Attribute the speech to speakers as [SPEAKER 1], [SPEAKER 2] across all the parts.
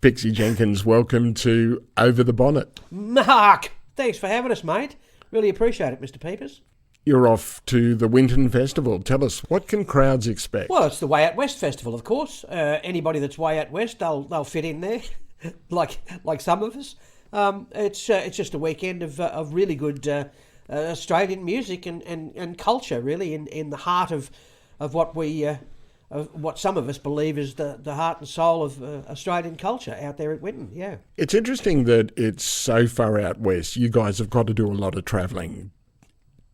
[SPEAKER 1] Pixie Jenkins, welcome to Over the Bonnet.
[SPEAKER 2] Mark, thanks for having us, mate. Really appreciate it, Mr. Piepers.
[SPEAKER 1] You're off to the Winton Festival. Tell us, what can crowds expect?
[SPEAKER 2] Well, it's the Way Out West Festival, of course. Anybody that's way out west, they'll fit in there, like some of us. It's just a weekend of really good Australian music and culture, really, in the heart of what some of us believe is the heart and soul of Australian culture out there at Winton. Yeah,
[SPEAKER 1] it's interesting that it's so far out west. You guys have got to do a lot of travelling.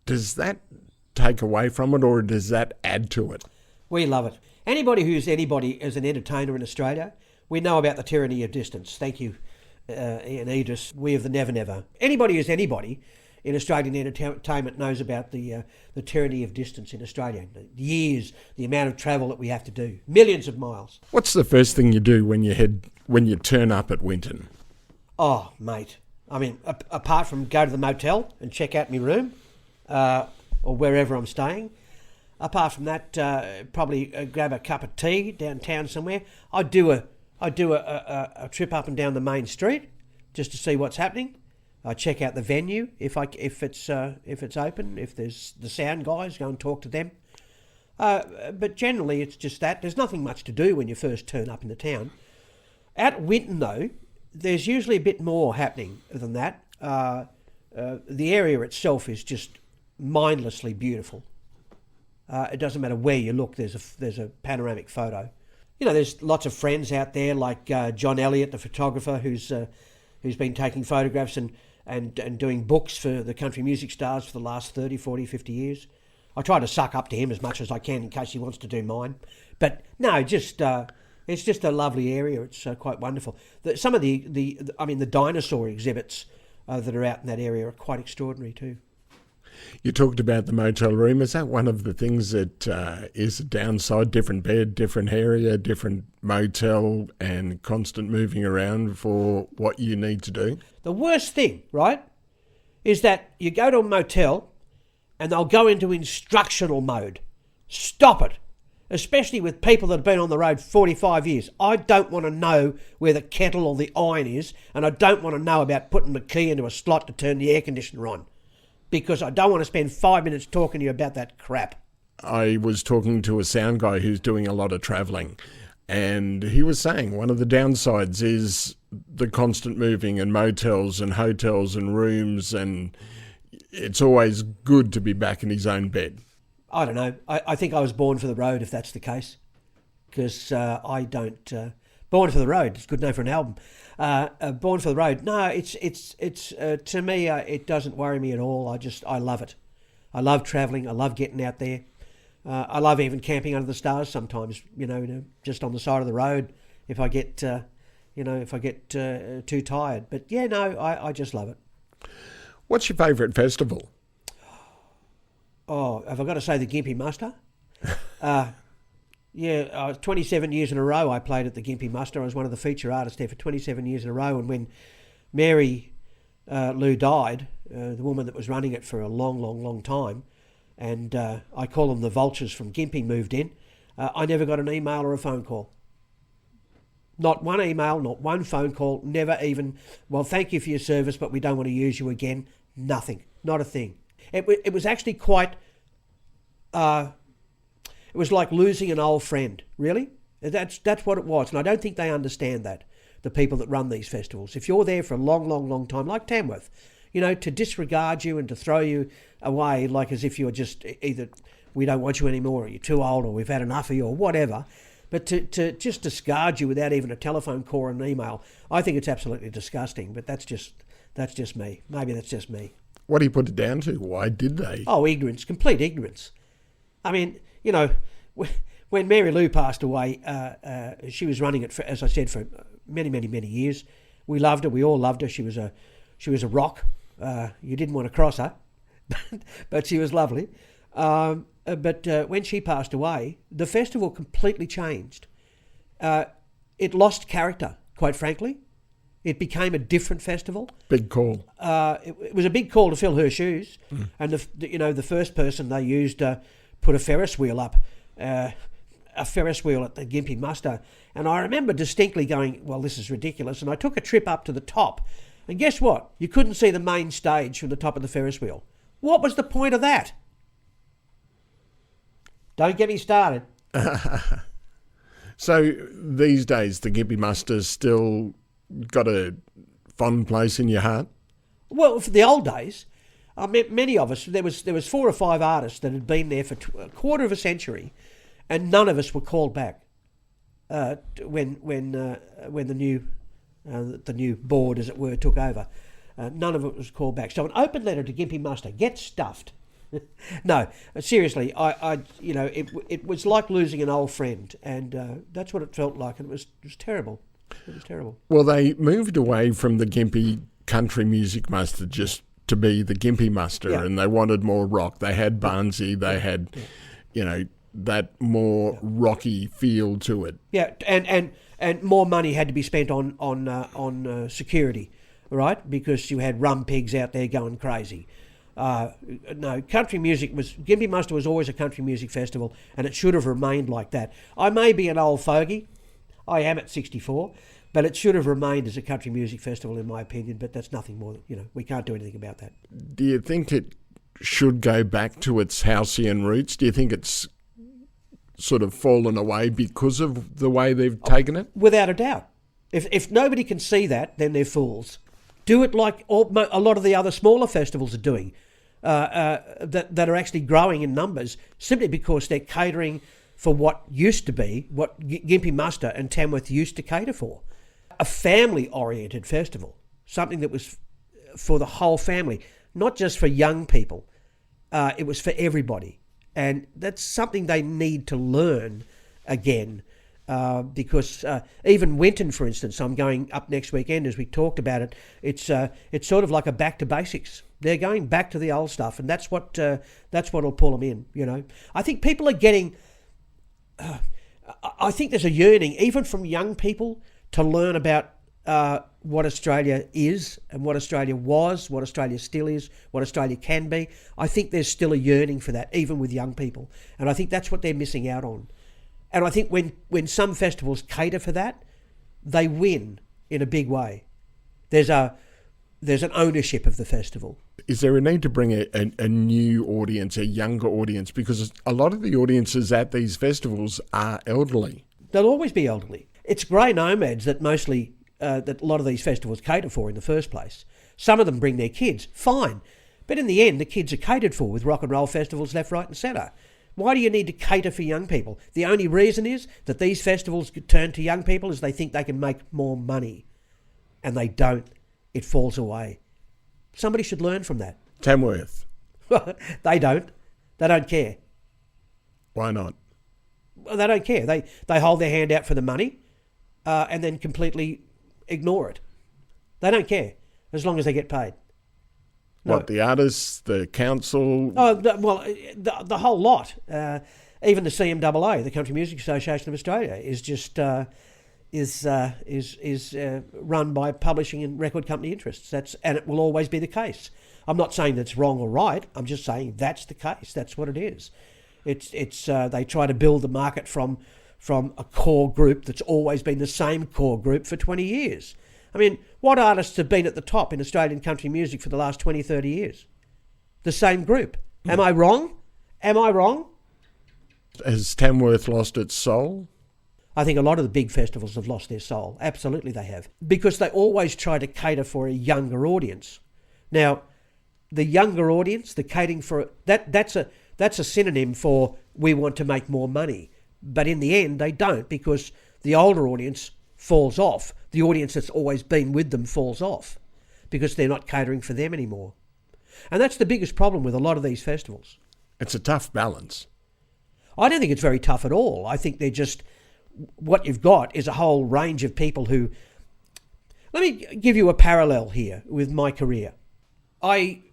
[SPEAKER 1] Does that take away from it, or does that add to it?
[SPEAKER 2] We love it. Anybody who's anybody as an entertainer in Australia, we know about the tyranny of distance. Thank you, Ian Idris. We of the Never Never. Anybody who's anybody in Australian entertainment knows about the tyranny of distance in Australia. The years, the amount of travel that we have to do, millions of miles.
[SPEAKER 1] What's the first thing you do when you turn up at Winton?
[SPEAKER 2] Oh, mate. I mean, apart from go to the motel and check out my room, or wherever I'm staying. Apart from that, probably grab a cup of tea downtown somewhere. I do a trip up and down the main street just to see what's happening. I check out the venue if it's open. If there's the sound guys, go and talk to them. But generally, it's just that. There's nothing much to do when you first turn up in the town. At Winton, though, there's usually a bit more happening than that. The area itself is just mindlessly beautiful. It doesn't matter where you look, there's a panoramic photo. You know, there's lots of friends out there like John Elliott, the photographer, who's been taking photographs and doing books for the country music stars for the last 30, 40, 50 years. I try to suck up to him as much as I can in case he wants to do mine. But no, it's just a lovely area. It's quite wonderful. Some of the dinosaur exhibits that are out in that area are quite extraordinary too.
[SPEAKER 1] You talked about the motel room. Is that one of the things that is a downside? Different bed, different area, different motel, and constant moving around for what you need to do?
[SPEAKER 2] The worst thing, right, is that you go to a motel and they'll go into instructional mode. Stop it. Especially with people that have been on the road 45 years. I don't want to know where the kettle or the iron is, and I don't want to know about putting the key into a slot to turn the air conditioner on, because I don't want to spend 5 minutes talking to you about that crap.
[SPEAKER 1] I was talking to a sound guy who's doing a lot of travelling, and he was saying one of the downsides is the constant moving and motels and hotels and rooms, and it's always good to be back in his own bed.
[SPEAKER 2] I don't know. I think I was born for the road, if that's the case, because I don't. Born for the Road. It's a good name for an album. Born for the Road. No, it's to me, it doesn't worry me at all. I love it. I love travelling. I love getting out there. I love even camping under the stars sometimes. You know, just on the side of the road if I get, too tired. But yeah, no, I just love it.
[SPEAKER 1] What's your favourite festival?
[SPEAKER 2] Oh, have I got to say the Gympie Muster? Yeah, 27 years in a row I played at the Gympie Muster. I was one of the feature artists there for 27 years in a row. And when Mary Lou died, the woman that was running it for a long, long, long time, and I call them the vultures from Gympie moved in, I never got an email or a phone call. Not one email, not one phone call, never even, well, thank you for your service, but we don't want to use you again. Nothing, not a thing. It was actually quite... It was like losing an old friend, really. That's what it was. And I don't think they understand that, the people that run these festivals. If you're there for a long, long, long time, like Tamworth, to disregard you and to throw you away like as if you're just either we don't want you anymore or you're too old or we've had enough of you or whatever, but to just discard you without even a telephone call or an email, I think it's absolutely disgusting. But that's just me. Maybe that's just me.
[SPEAKER 1] What do you put it down to? Why did they?
[SPEAKER 2] Oh, ignorance, complete ignorance. I mean, when Mary Lou passed away, she was running it, as I said, for many, many, many years. We loved her. We all loved her. She was a rock. You didn't want to cross her, but she was lovely. But when she passed away, the festival completely changed. It lost character, quite frankly. It became a different festival.
[SPEAKER 1] Big call.
[SPEAKER 2] It was a big call to fill her shoes. And the first person they used put a Ferris wheel up a Ferris wheel at the Gympie Muster, and I remember distinctly going, well, this is ridiculous, and I took a trip up to the top, and guess what? You couldn't see the main stage from the top of the Ferris wheel. What was the point of that? Don't get me started.
[SPEAKER 1] So these days, the Gympie Muster's still got a fond place in your heart?
[SPEAKER 2] Well, for the old days, I met many of us. There was 4 or 5 artists that had been there for a quarter of a century, and none of us were called back when the new board, as it were, took over. None of it was called back. So an open letter to Gympie Muster: get stuffed. No, seriously, it was like losing an old friend, and that's what it felt like, and it was terrible. It was terrible.
[SPEAKER 1] Well, they moved away from the Gympie Country Music Muster just to be the Gympie Muster, and they wanted more rock. They had Barnsey, they had, that more rocky feel to it. Yeah,
[SPEAKER 2] and more money had to be spent on security, right? Because you had rum pigs out there going crazy. No, country music Gympie Muster was always a country music festival, and it should have remained like that. I may be an old fogey. I am at 64, but it should have remained as a country music festival, in my opinion. But that's nothing more. We can't do anything about that.
[SPEAKER 1] Do you think it should go back to its halcyon roots? Do you think it's sort of fallen away because of the way they've taken it?
[SPEAKER 2] Without a doubt. If nobody can see that, then they're fools. Do it like a lot of the other smaller festivals are doing, that are actually growing in numbers simply because they're catering for what used to be, what Gympie Muster and Tamworth used to cater for. A family-oriented festival, something that was for the whole family, not just for young people. It was for everybody. And that's something they need to learn again, because even Winton, for instance, I'm going up next weekend, as we talked about it, it's sort of like a back to basics. They're going back to the old stuff, and that's what'll pull them in, I think people are getting... I think there's a yearning, even from young people, to learn about what Australia is and what Australia was, what Australia still is, what Australia can be. I think there's still a yearning for that, even with young people. And I think that's what they're missing out on. And I think when some festivals cater for that, they win in a big way. There's an ownership of the festival.
[SPEAKER 1] Is there a need to bring a new audience, a younger audience? Because a lot of the audiences at these festivals are elderly.
[SPEAKER 2] They'll always be elderly. It's grey nomads that mostly, that a lot of these festivals cater for in the first place. Some of them bring their kids, fine. But in the end, the kids are catered for with rock and roll festivals left, right and centre. Why do you need to cater for young people? The only reason is that these festivals turn to young people is they think they can make more money. And they don't. It falls away. Somebody should learn from that.
[SPEAKER 1] Tamworth.
[SPEAKER 2] They don't. They don't care.
[SPEAKER 1] Why not?
[SPEAKER 2] Well, they don't care. They hold their hand out for the money and then completely ignore it. They don't care as long as they get paid. No.
[SPEAKER 1] What, the artists, the council?
[SPEAKER 2] Oh, the whole lot. Even the CMAA, the Country Music Association of Australia, is just is run by publishing and record company interests. And it will always be the case. I'm not saying that's wrong or right. I'm just saying that's the case. That's what it is. It's they try to build the market from a core group that's always been the same core group for 20 years. I mean, what artists have been at the top in Australian country music for the last 20, 30 years? The same group. Am I wrong? Am I wrong?
[SPEAKER 1] Has Tamworth lost its soul?
[SPEAKER 2] I think a lot of the big festivals have lost their soul. Absolutely they have. Because they always try to cater for a younger audience. Now, the younger audience, the catering for... That's a synonym for we want to make more money. But in the end, they don't, because the older audience falls off. The audience that's always been with them falls off because they're not catering for them anymore. And that's the biggest problem with a lot of these festivals.
[SPEAKER 1] It's a tough balance.
[SPEAKER 2] I don't think it's very tough at all. I think they're just... What you've got is a whole range of people who... Let me give you a parallel here with my career. I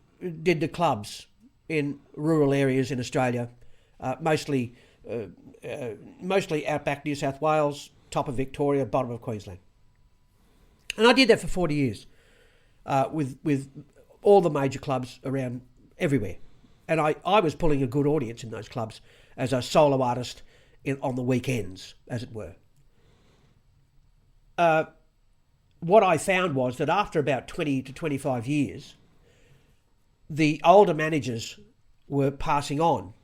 [SPEAKER 2] did the clubs in rural areas in Australia, mostly outback New South Wales, top of Victoria, bottom of Queensland. And I did that for 40 years with all the major clubs around everywhere. And I was pulling a good audience in those clubs as a solo artist on the weekends, as it were. What I found was that after about 20 to 25 years, the older managers were passing on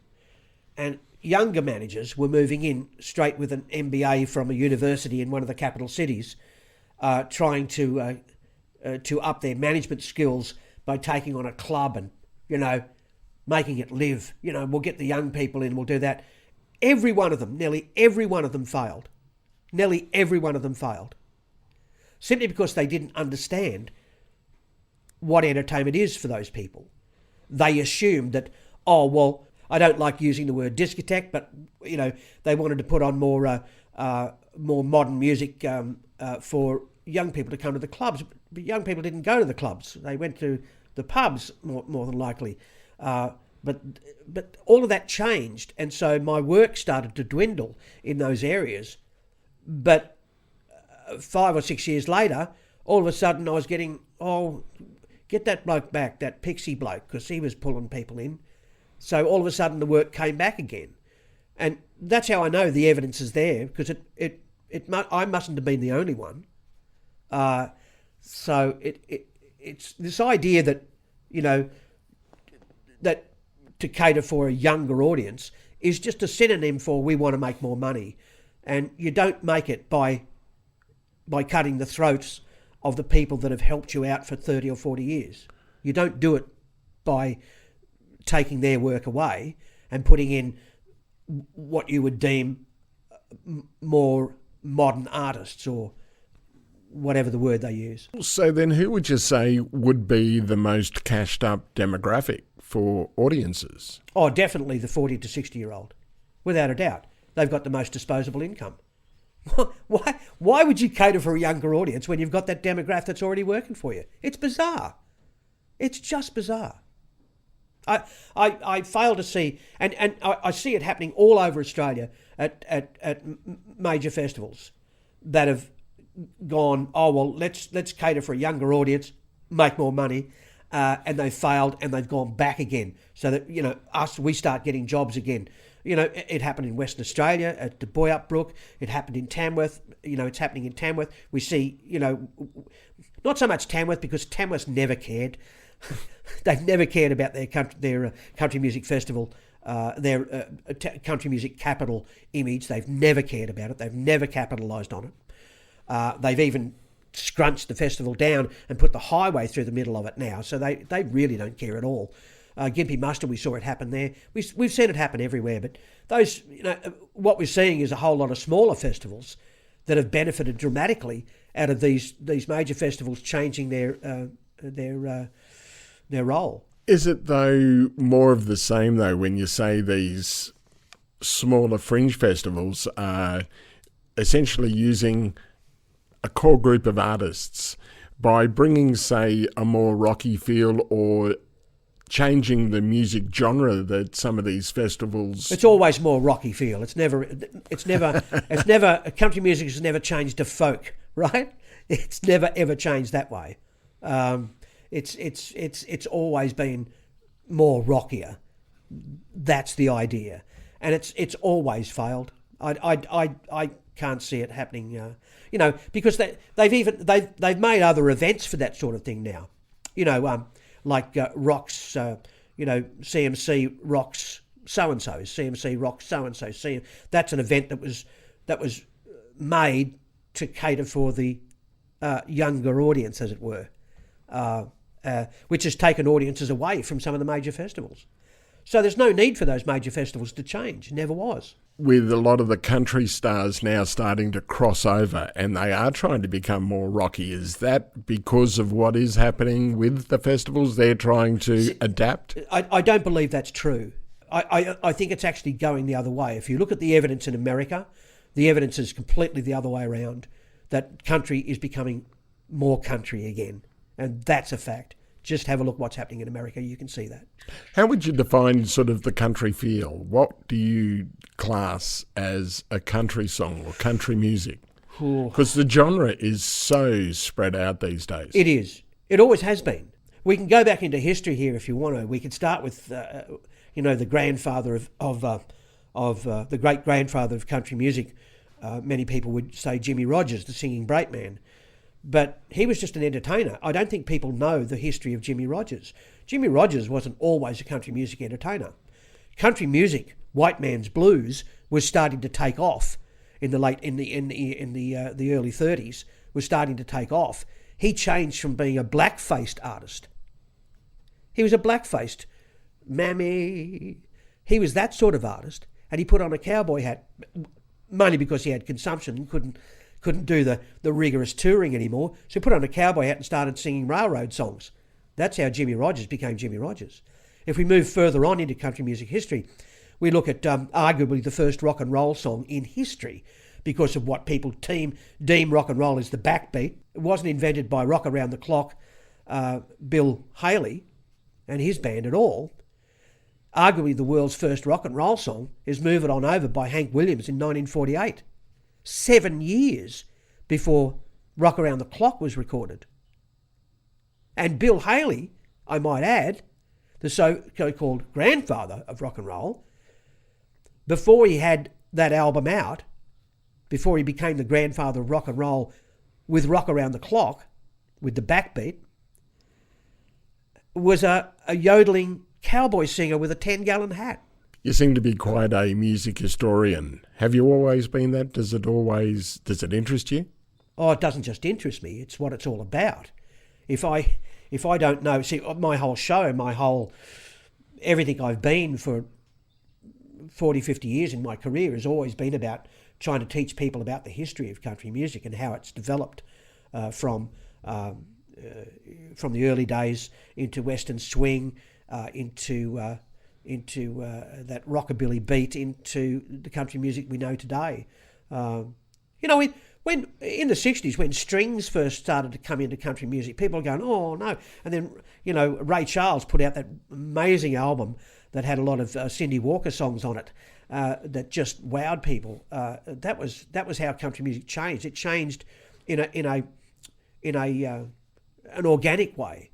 [SPEAKER 2] and younger managers were moving in straight with an MBA from a university in one of the capital cities, trying to up their management skills by taking on a club and, making it live. We'll get the young people in, we'll do that. Every one of them, nearly every one of them failed. Nearly every one of them failed. Simply because they didn't understand what entertainment is for those people. They assumed that, I don't like using the word discotheque, but, they wanted to put on more modern music for young people to come to the clubs. But young people didn't go to the clubs. They went to the pubs more than likely. But all of that changed, and so my work started to dwindle in those areas. But 5 or 6 years later, all of a sudden I was getting, get that bloke back, that Pixie bloke, because he was pulling people in. So all of a sudden the work came back again. And that's how I know the evidence is there, because I mustn't have been the only one. So it's this idea that, that to cater for a younger audience is just a synonym for we want to make more money. And you don't make it by cutting the throats of the people that have helped you out for 30 or 40 years. You don't do it by taking their work away and putting in what you would deem more modern artists, or whatever the word they use.
[SPEAKER 1] So then who would you say would be the most cashed up demographic for audiences?
[SPEAKER 2] Oh, definitely the 40 to 60-year-old, without a doubt. They've got the most disposable income. Why would you cater for a younger audience when you've got that demographic that's already working for you? It's bizarre. It's just bizarre. I fail to see, and I see it happening all over Australia at major festivals that have gone, let's cater for a younger audience, make more money, and they've failed and they've gone back again. So that, we start getting jobs again. It happened in Western Australia at the Boyup Brook. It happened in Tamworth. It's happening in Tamworth. We see, not so much Tamworth, because Tamworth's never cared. They've never cared about their country music festival, their country music capital image. They've never cared about it. They've never capitalised on it. They've even scrunched the festival down and put the highway through the middle of it now. So they really don't care at all. Gympie Muster, we saw it happen there. We've seen it happen everywhere. But those, what we're seeing is a whole lot of smaller festivals that have benefited dramatically out of these major festivals changing their role.
[SPEAKER 1] Is it, though, more of the same, though, when you say these smaller fringe festivals are essentially using a core group of artists by bringing, say, a more rocky feel or changing the music genre that some of these festivals...
[SPEAKER 2] It's always more rocky feel. It's never country music has never changed to folk, right? It's never ever changed that way. It's always been more rockier. That's the idea, and it's always failed. I can't see it happening. Because they've made other events for that sort of thing now. Like rocks. CMC rocks so and so. CMC rocks so and so. That's an event that was made to cater for the younger audience, as it were. Which has taken audiences away from some of the major festivals. So there's no need for those major festivals to change. Never was.
[SPEAKER 1] With a lot of the country stars now starting to cross over and they are trying to become more rocky, is that because of what is happening with the festivals? They're trying to adapt?
[SPEAKER 2] I don't believe that's true. I think it's actually going the other way. If you look at the evidence in America, the evidence is completely the other way around, that country is becoming more country again. And that's a fact. Just have a look what's happening in America. You can see that.
[SPEAKER 1] How would you define sort of the country feel? What do you class as a country song or country music? Because the genre is so spread out these days.
[SPEAKER 2] It is. It always has been. We can go back into history here if you want to. We could start with, the grandfather the great grandfather of country music. Many people would say Jimmy Rogers, the singing brakeman. But he was just an entertainer. I don't think people know the history of Jimmy Rogers. Jimmy Rogers wasn't always a country music entertainer. Country music, white man's blues, was starting to take off in the early 30s. Was starting to take off. He changed from being a black-faced artist. He was a black-faced mammy. He was that sort of artist, and he put on a cowboy hat, mainly because he had consumption and couldn't do the rigorous touring anymore. So he put on a cowboy hat and started singing railroad songs. That's how Jimmy Rogers became Jimmy Rogers. If we move further on into country music history, we look at arguably the first rock and roll song in history, because of what people deem rock and roll as the backbeat. It wasn't invented by Rock Around the Clock, Bill Haley and his band at all. Arguably the world's first rock and roll song is Move It On Over by Hank Williams in 1948, 7 years before Rock Around the Clock was recorded. And Bill Haley, I might add, the so-called grandfather of rock and roll, before he had that album out, before he became the grandfather of rock and roll with Rock Around the Clock, with the backbeat, was a yodeling cowboy singer with a 10-gallon hat.
[SPEAKER 1] You seem to be quite a music historian. Have you always been that? Does it interest you?
[SPEAKER 2] Oh, it doesn't just interest me. It's what it's all about. If I don't know, see, my whole show, everything I've been for 40, 50 years in my career has always been about trying to teach people about the history of country music and how it's developed from the early days into Western swing, into that rockabilly beat, into the country music we know today. When in the 60s, when strings first started to come into country music, people were going, oh no. And then, Ray Charles put out that amazing album that had a lot of Cindy Walker songs on it that just wowed people. That was how country music changed. It changed in an organic way.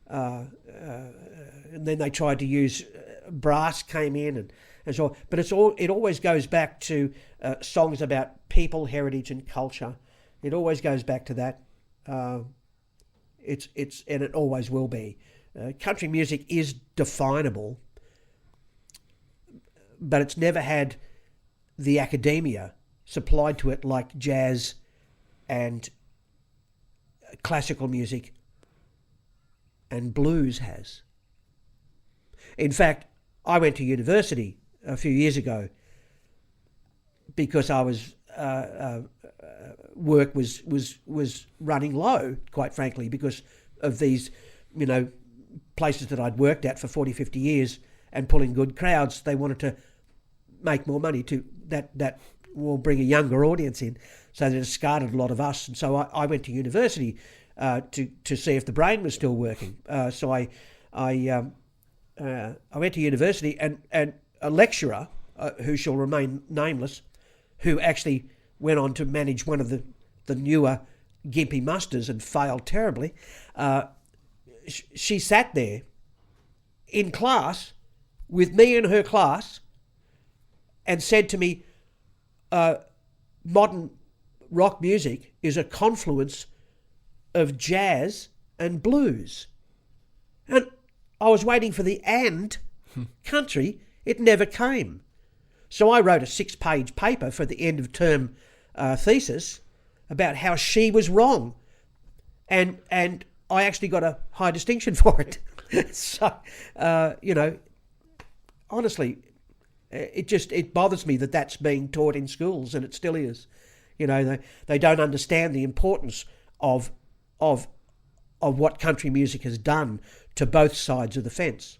[SPEAKER 2] And then they tried to use brass came in and so on. But it always goes back to songs about people, heritage, and culture. It always goes back to that. And it always will be. Country music is definable, but it's never had the academia supplied to it like jazz and classical music and blues has. In fact, I went to university a few years ago because I was work was running low, quite frankly, because of these, places that I'd worked at for 40, 50 years and pulling good crowds. They wanted to make more money to that will bring a younger audience in, so they discarded a lot of us. And so I went to university to see if the brain was still working. So I went to university, and a lecturer who shall remain nameless, who actually went on to manage one of the newer Gympie Musters and failed terribly. She sat there in class with me in her class and said to me, modern rock music is a confluence of jazz and blues. And I was waiting for the and country. It never came. So I wrote a 6-page paper for the end of term thesis about how she was wrong. And I actually got a high distinction for it. So, honestly, it bothers me that that's being taught in schools, and it still is. They don't understand the importance of what country music has done to both sides of the fence.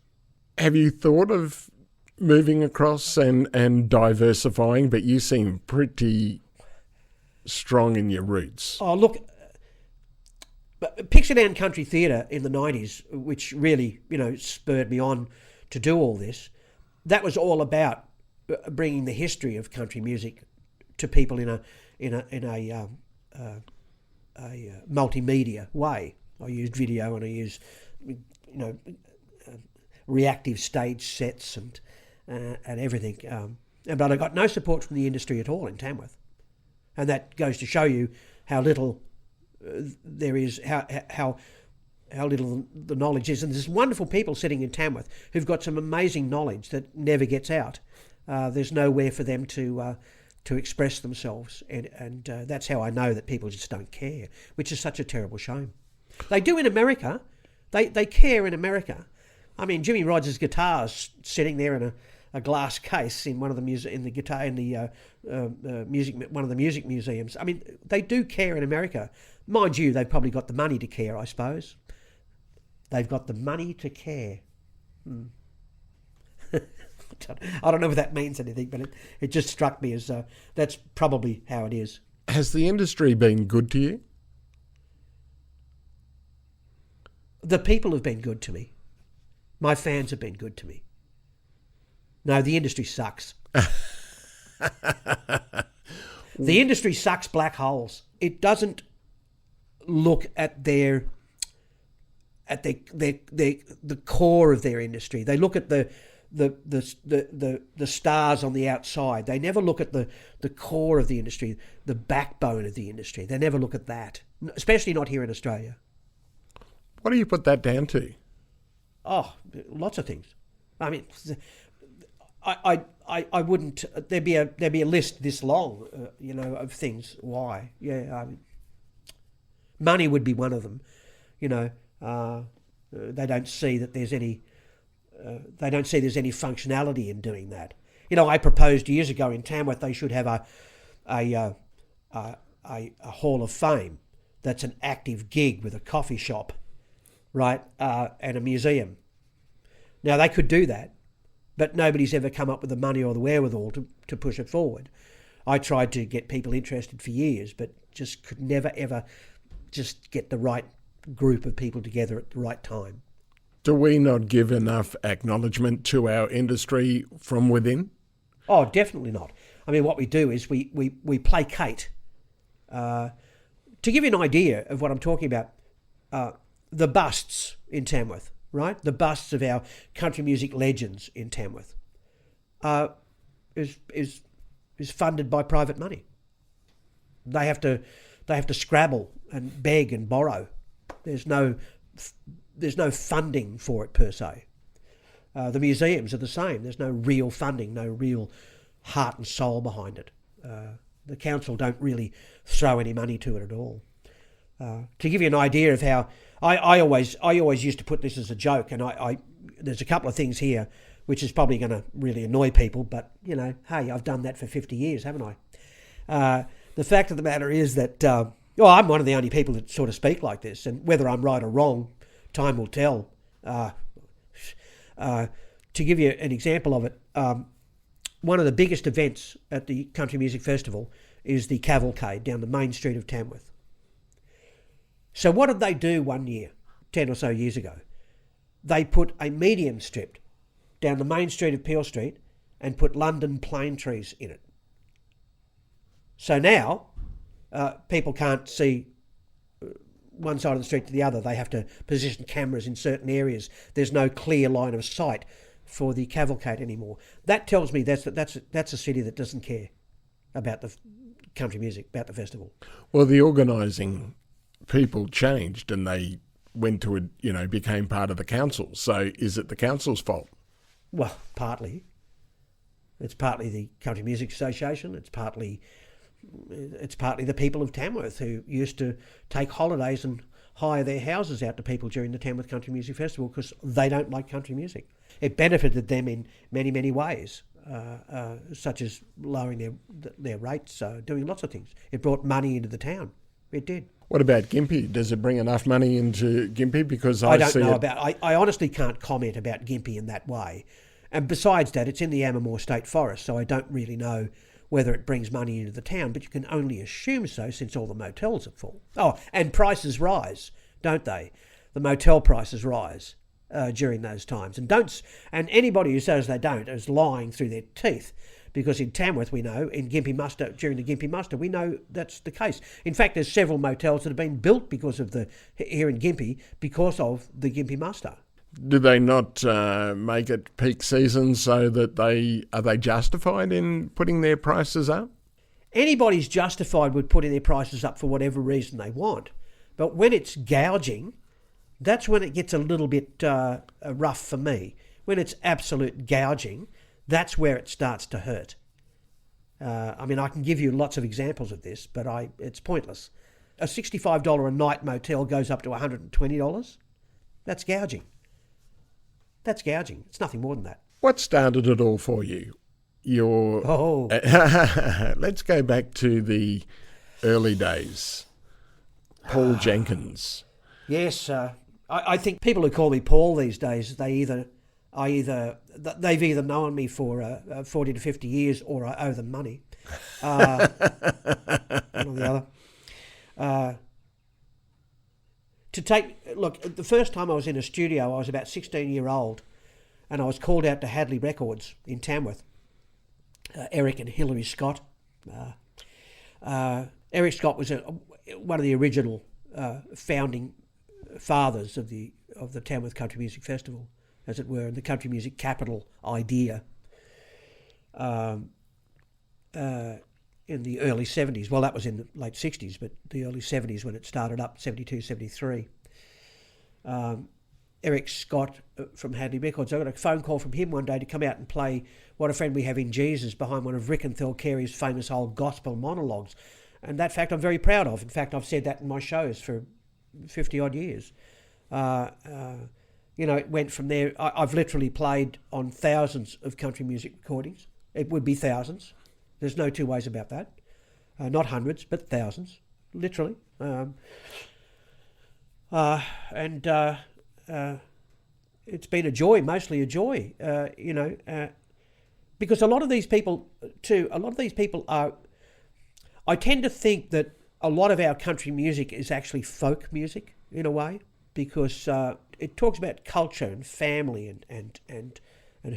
[SPEAKER 1] Have you thought of moving across and diversifying? But you seem pretty strong in your roots.
[SPEAKER 2] Oh, look, Pixie Down Country Theatre in the 90s, which really, spurred me on to do all this, that was all about bringing the history of country music to people in a multimedia way. I used video and I used, reactive stage sets and everything. But I got no support from the industry at all in Tamworth. And that goes to show you how little there is, how little the knowledge is. And there's wonderful people sitting in Tamworth who've got some amazing knowledge that never gets out. There's nowhere for them to express themselves. And that's how I know that people just don't care, which is such a terrible shame. They do in America. They care in America. I mean, Jimmy Rogers' guitar's sitting there in a glass case in one of the music museums. I mean, they do care in America. Mind you, they've probably got the money to care, I suppose. They've got the money to care. I don't know if that means anything, but it just struck me as that's probably how it is.
[SPEAKER 1] Has the industry been good to you?
[SPEAKER 2] The people have been good to me. My fans have been good to me. No, the industry sucks. The industry sucks black holes. It doesn't look at the core of their industry. They look at the stars on the outside. They never look at the core of the industry, the backbone of the industry. They never look at that, especially not here in Australia.
[SPEAKER 1] What do you put that down to?
[SPEAKER 2] Oh, lots of things. I mean, I wouldn't. There'd be a list this long, of things. Why? Yeah, I mean, money would be one of them. They don't see that there's any. They don't see there's any functionality in doing that. I proposed years ago in Tamworth they should have a Hall of Fame that's an active gig with a coffee shop, right, and a museum. Now they could do that, but nobody's ever come up with the money or the wherewithal to push it forward. I tried to get people interested for years, but just could never ever just get the right group of people together at the right time.
[SPEAKER 1] Do we not give enough acknowledgement to our industry from within?
[SPEAKER 2] Oh, definitely not. I mean, what we do is we placate. To give you an idea of what I'm talking about, the busts in Tamworth, right? The busts of our country music legends in Tamworth is funded by private money. They have to scrabble and beg and borrow. There's no funding for it per se. The museums are the same. There's no real funding, no real heart and soul behind it. The council don't really throw any money to it at all. To give you an idea of how I always used to put this as a joke, and I there's a couple of things here which is probably going to really annoy people, but hey, I've done that for 50 years, haven't I? The fact of the matter is that I'm one of the only people that sort of speak like this, and whether I'm right or wrong, time will tell. To give you an example of it, one of the biggest events at the Country Music Festival is the cavalcade down the main street of Tamworth. So what did they do one year, 10 or so years ago? They put a medium strip down the main street of Peel Street and put London plane trees in it. So now people can't see one side of the street to the other. They have to position cameras in certain areas. There's no clear line of sight for the cavalcade anymore. That tells me that's a city that doesn't care about the country music, about the festival.
[SPEAKER 1] Well, the organising people changed and they went to became part of the council. So is it the council's fault?
[SPEAKER 2] Well, partly. It's partly the Country Music Association. It's partly the people of Tamworth who used to take holidays and hire their houses out to people during the Tamworth Country Music Festival because they don't like country music. It benefited them in many, many ways, such as lowering their rates, doing lots of things. It brought money into the town. It did.
[SPEAKER 1] What about Gympie? Does it bring enough money into Gympie? Because
[SPEAKER 2] I don't know about. I honestly can't comment about Gympie in that way. And besides that, it's in the Ammermoor State Forest, so I don't really know whether it brings money into the town, but you can only assume so since all the motels are full. Oh, and prices rise, don't they? The motel prices rise during those times. And anybody who says they don't is lying through their teeth, because in Tamworth we know, in Gympie Muster, during the Gympie Muster, we know that's the case. In fact, there's several motels that have been built here in Gympie because of the Gympie Muster.
[SPEAKER 1] Do they not make it peak season so that are they justified in putting their prices up?
[SPEAKER 2] Anybody's justified with putting their prices up for whatever reason they want. But when it's gouging, that's when it gets a little bit rough for me. When it's absolute gouging, that's where it starts to hurt. I mean, I can give you lots of examples of this, but it's pointless. A $65 a night motel goes up to $120. That's gouging. That's gouging. It's nothing more than that.
[SPEAKER 1] What started it all for you? Let's go back to the early days. Paul Jenkins.
[SPEAKER 2] Yes, I think people who call me Paul these days, they've either known me for 40 to 50 years or I owe them money. One or the other. Look, the first time I was in a studio, I was about 16-year-old, and I was called out to Hadley Records in Tamworth. Eric and Hilary Scott. Eric Scott was one of the original founding fathers of the Tamworth Country Music Festival, as it were, and the country music capital idea in the early 70s. Well, that was in the late 60s, but the early 70s when it started up, 72, 73. Eric Scott from Hadley Records, I got a phone call from him one day to come out and play What a Friend We Have in Jesus behind one of Rick and Thel Carey's famous old gospel monologues. And that fact I'm very proud of. In fact, I've said that in my shows for 50-odd years. It went from there. I've literally played on thousands of country music recordings. It would be thousands. There's no two ways about that. Not hundreds, but thousands, literally. It's been a joy, mostly a joy, because a lot of these people are, I tend to think that a lot of our country music is actually folk music in a way, because it talks about culture and family and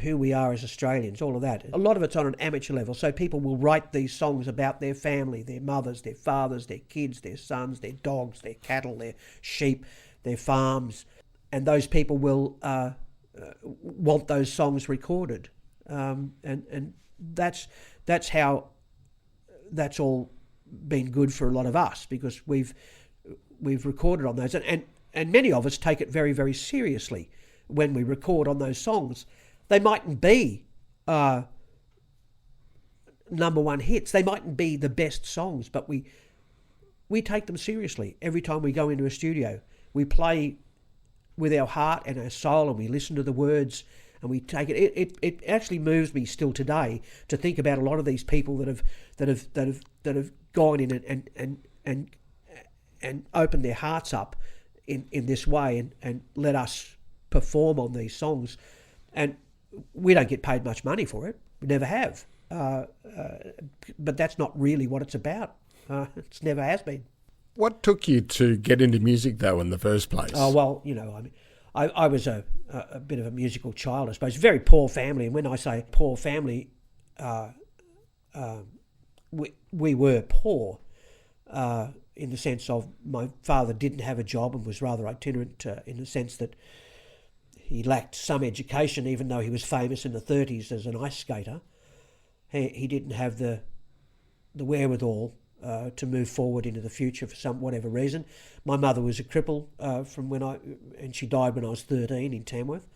[SPEAKER 2] who we are as Australians, all of that. A lot of it's on an amateur level, so people will write these songs about their family, their mothers, their fathers, their kids, their sons, their dogs, their cattle, their sheep, their farms, and those people will want those songs recorded, and that's how that's all been good for a lot of us, because we've recorded on those, and many of us take it very, very seriously when we record on those songs. They mightn't be number one hits. They mightn't be the best songs, but we take them seriously. Every time we go into a studio, we play with our heart and our soul, and we listen to the words, and we take it. It actually moves me still today to think about a lot of these people that have gone in and opened their hearts up in this way and let us perform on these songs. And we don't get paid much money for it. We never have. But that's not really what it's about. It never has been.
[SPEAKER 1] What took you to get into music, though, in the first place?
[SPEAKER 2] Oh, well, I was a bit of a musical child, I suppose. Very poor family. And when I say poor family, we were poor in the sense of my father didn't have a job and was rather itinerant in the sense that he lacked some education, even though he was famous in the 30s as an ice skater. He didn't have the wherewithal to move forward into the future for whatever reason. My mother was a cripple and she died when I was 13 in Tamworth.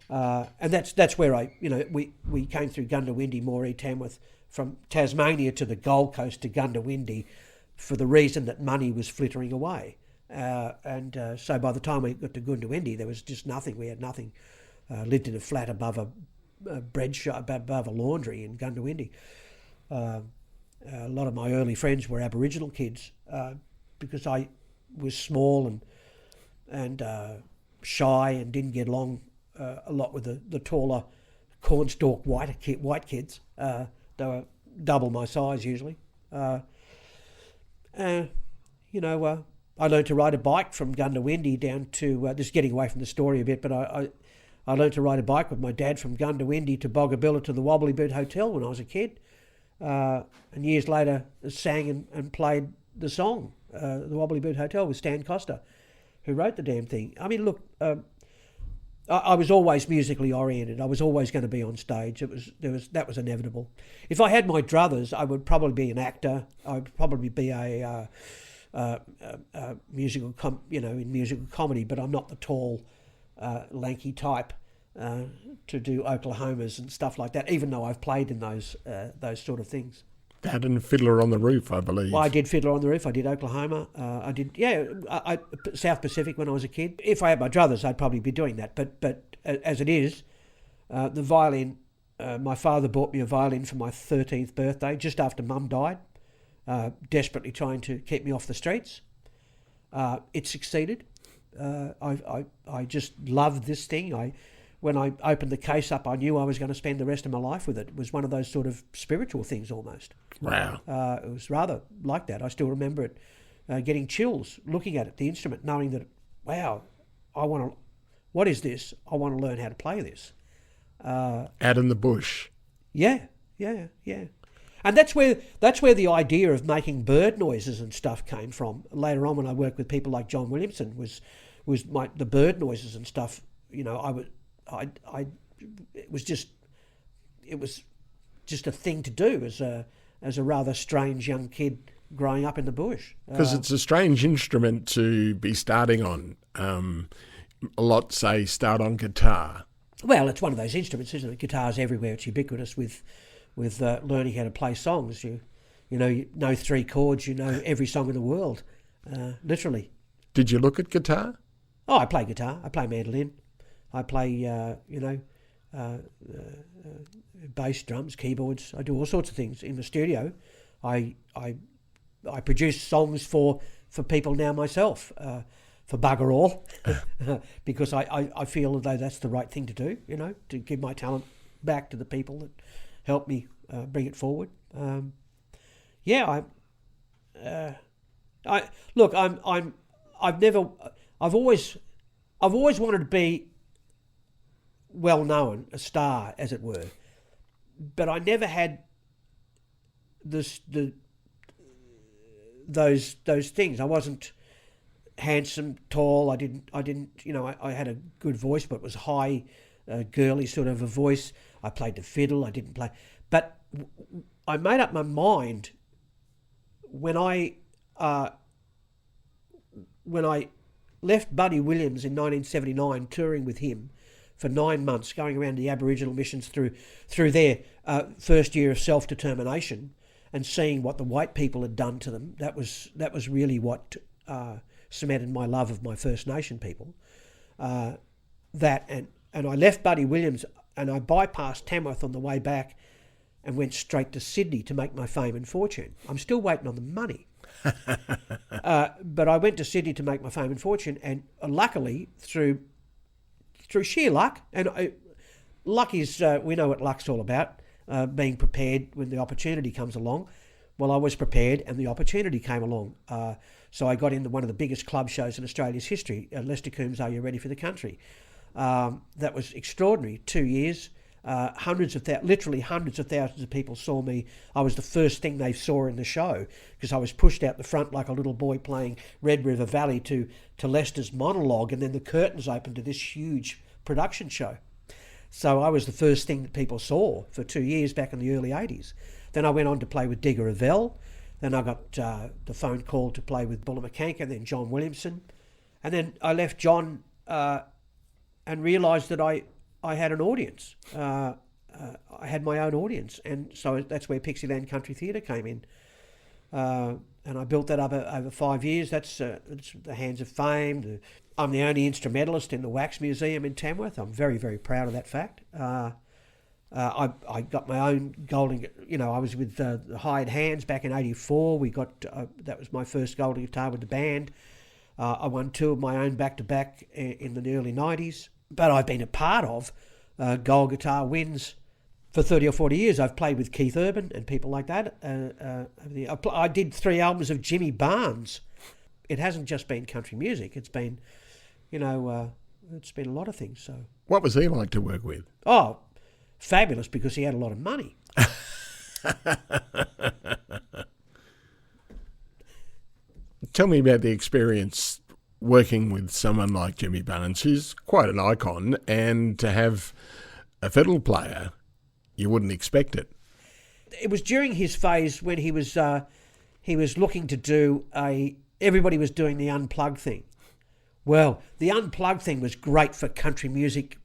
[SPEAKER 2] And that's where we came through Gundawindi, Moree, Tamworth, from Tasmania to the Gold Coast to Gundawindi for the reason that money was flittering away. So by the time we got to Gundawindi, there was just nothing. We had nothing. Lived in a flat above a bread shop, above a laundry in Gundawindi. A lot of my early friends were Aboriginal kids because I was small and shy and didn't get along a lot with the taller cornstalk white kids. They were double my size usually. I learned to ride a bike from Gundawindi down to, just getting away from the story a bit, but I learned to ride a bike with my dad from Gundawindi to Boggabilla to the Wobbly Boot Hotel when I was a kid. And years later sang and played the song, The Wobbly Boot Hotel, with Stan Coster, who wrote the damn thing. I mean, look, I was always musically oriented. I was always going to be on stage. That was inevitable. If I had my druthers, I would probably be an actor. I would probably be a musical, in musical comedy. But I'm not the tall, lanky type to do Oklahomas and stuff like that. Even though I've played in those sort of things.
[SPEAKER 1] That and Fiddler on the Roof, I believe.
[SPEAKER 2] Well, I did Fiddler on the Roof. I did Oklahoma. I did South Pacific when I was a kid. If I had my druthers, I'd probably be doing that. But as it is, the violin. My father bought me a violin for my 13th birthday, just after Mum died, desperately trying to keep me off the streets. It succeeded. I just loved this thing. When I opened the case up, I knew I was going to spend the rest of my life with it. It was one of those sort of spiritual things almost.
[SPEAKER 1] Wow.
[SPEAKER 2] It was rather like that. I still remember it, getting chills, looking at it, the instrument, knowing that, wow, what is this? I want to learn how to play this.
[SPEAKER 1] Out in the bush.
[SPEAKER 2] Yeah. And that's where the idea of making bird noises and stuff came from. Later on, when I worked with people like John Williamson, was the bird noises and stuff. It was just a thing to do as a rather strange young kid growing up in the bush.
[SPEAKER 1] Because it's a strange instrument to be starting on. A lot say start on guitar.
[SPEAKER 2] Well, it's one of those instruments, isn't it? Guitar's everywhere. It's ubiquitous with learning how to play songs. You know 3 chords. You know every song in the world, literally.
[SPEAKER 1] Did you look at guitar?
[SPEAKER 2] Oh, I play guitar. I play mandolin. I play, bass, drums, keyboards. I do all sorts of things in the studio. I produce songs for people now myself, for bugger all, because I feel as though that's the right thing to do, to give my talent back to the people that help me bring it forward. I've always wanted to be well known, a star, as it were, but I never had those things. I wasn't handsome, tall. I didn't. I had a good voice, but it was high, girly sort of a voice. I played the fiddle. I didn't play, but I made up my mind when I left Buddy Williams in 1979, touring with him for 9 months, going around the Aboriginal missions through their first year of self-determination, and seeing what the white people had done to them. That was really what cemented my love of my First Nation people. And I left Buddy Williams and I bypassed Tamworth on the way back and went straight to Sydney to make my fame and fortune. I'm still waiting on the money. But I went to Sydney to make my fame and fortune, and luckily, through sheer luck, and luck is, we know what luck's all about, being prepared when the opportunity comes along. Well, I was prepared and the opportunity came along. So I got into one of the biggest club shows in Australia's history, Lester Coombs' Are You Ready for the Country? That was extraordinary. 2 years. Literally hundreds of thousands of people saw me. I was the first thing they saw in the show because I was pushed out the front like a little boy playing Red River Valley to Lester's monologue, and then the curtains opened to this huge production show. So I was the first thing that people saw for 2 years back in the early 80s. Then I went on to play with Digger Revell. Then I got the phone call to play with Buller McCank and then John Williamson. And then I left John and realised that I had an audience. I had my own audience, and so that's where Pixieland Country Theatre came in. And I built that up over 5 years. That's the Hands of Fame. I'm the only instrumentalist in the Wax Museum in Tamworth. I'm very, very proud of that fact. I got my own golden, I was with the Hired Hands back in 84. We got, that was my first golden guitar with the band. I won 2 of my own back-to-back in the early 90s. But I've been a part of gold guitar wins for 30 or 40 years. I've played with Keith Urban and people like that. I did 3 albums of Jimmy Barnes. It hasn't just been country music. It's been, it's been a lot of things. So,
[SPEAKER 1] what was he like to work with?
[SPEAKER 2] Oh, fabulous, because he had a lot of money.
[SPEAKER 1] Tell me about the experience working with someone like Jimmy Barnes, who's quite an icon, and to have a fiddle player, you wouldn't expect it.
[SPEAKER 2] It was during his phase when he was looking to do everybody was doing the unplugged thing. Well, the unplugged thing was great for country music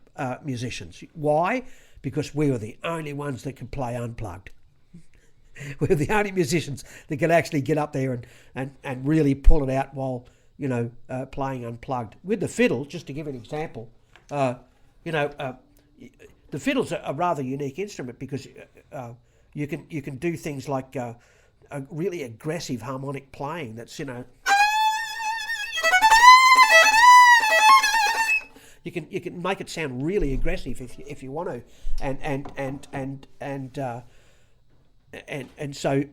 [SPEAKER 2] musicians. Why? Because we were the only ones that could play unplugged. We were the only musicians that could actually get up there and really pull it out while, playing unplugged. With the fiddle, just to give an example, the fiddle's a rather unique instrument because you can do things like a really aggressive harmonic playing that's, You can make it sound really aggressive if you want to, and so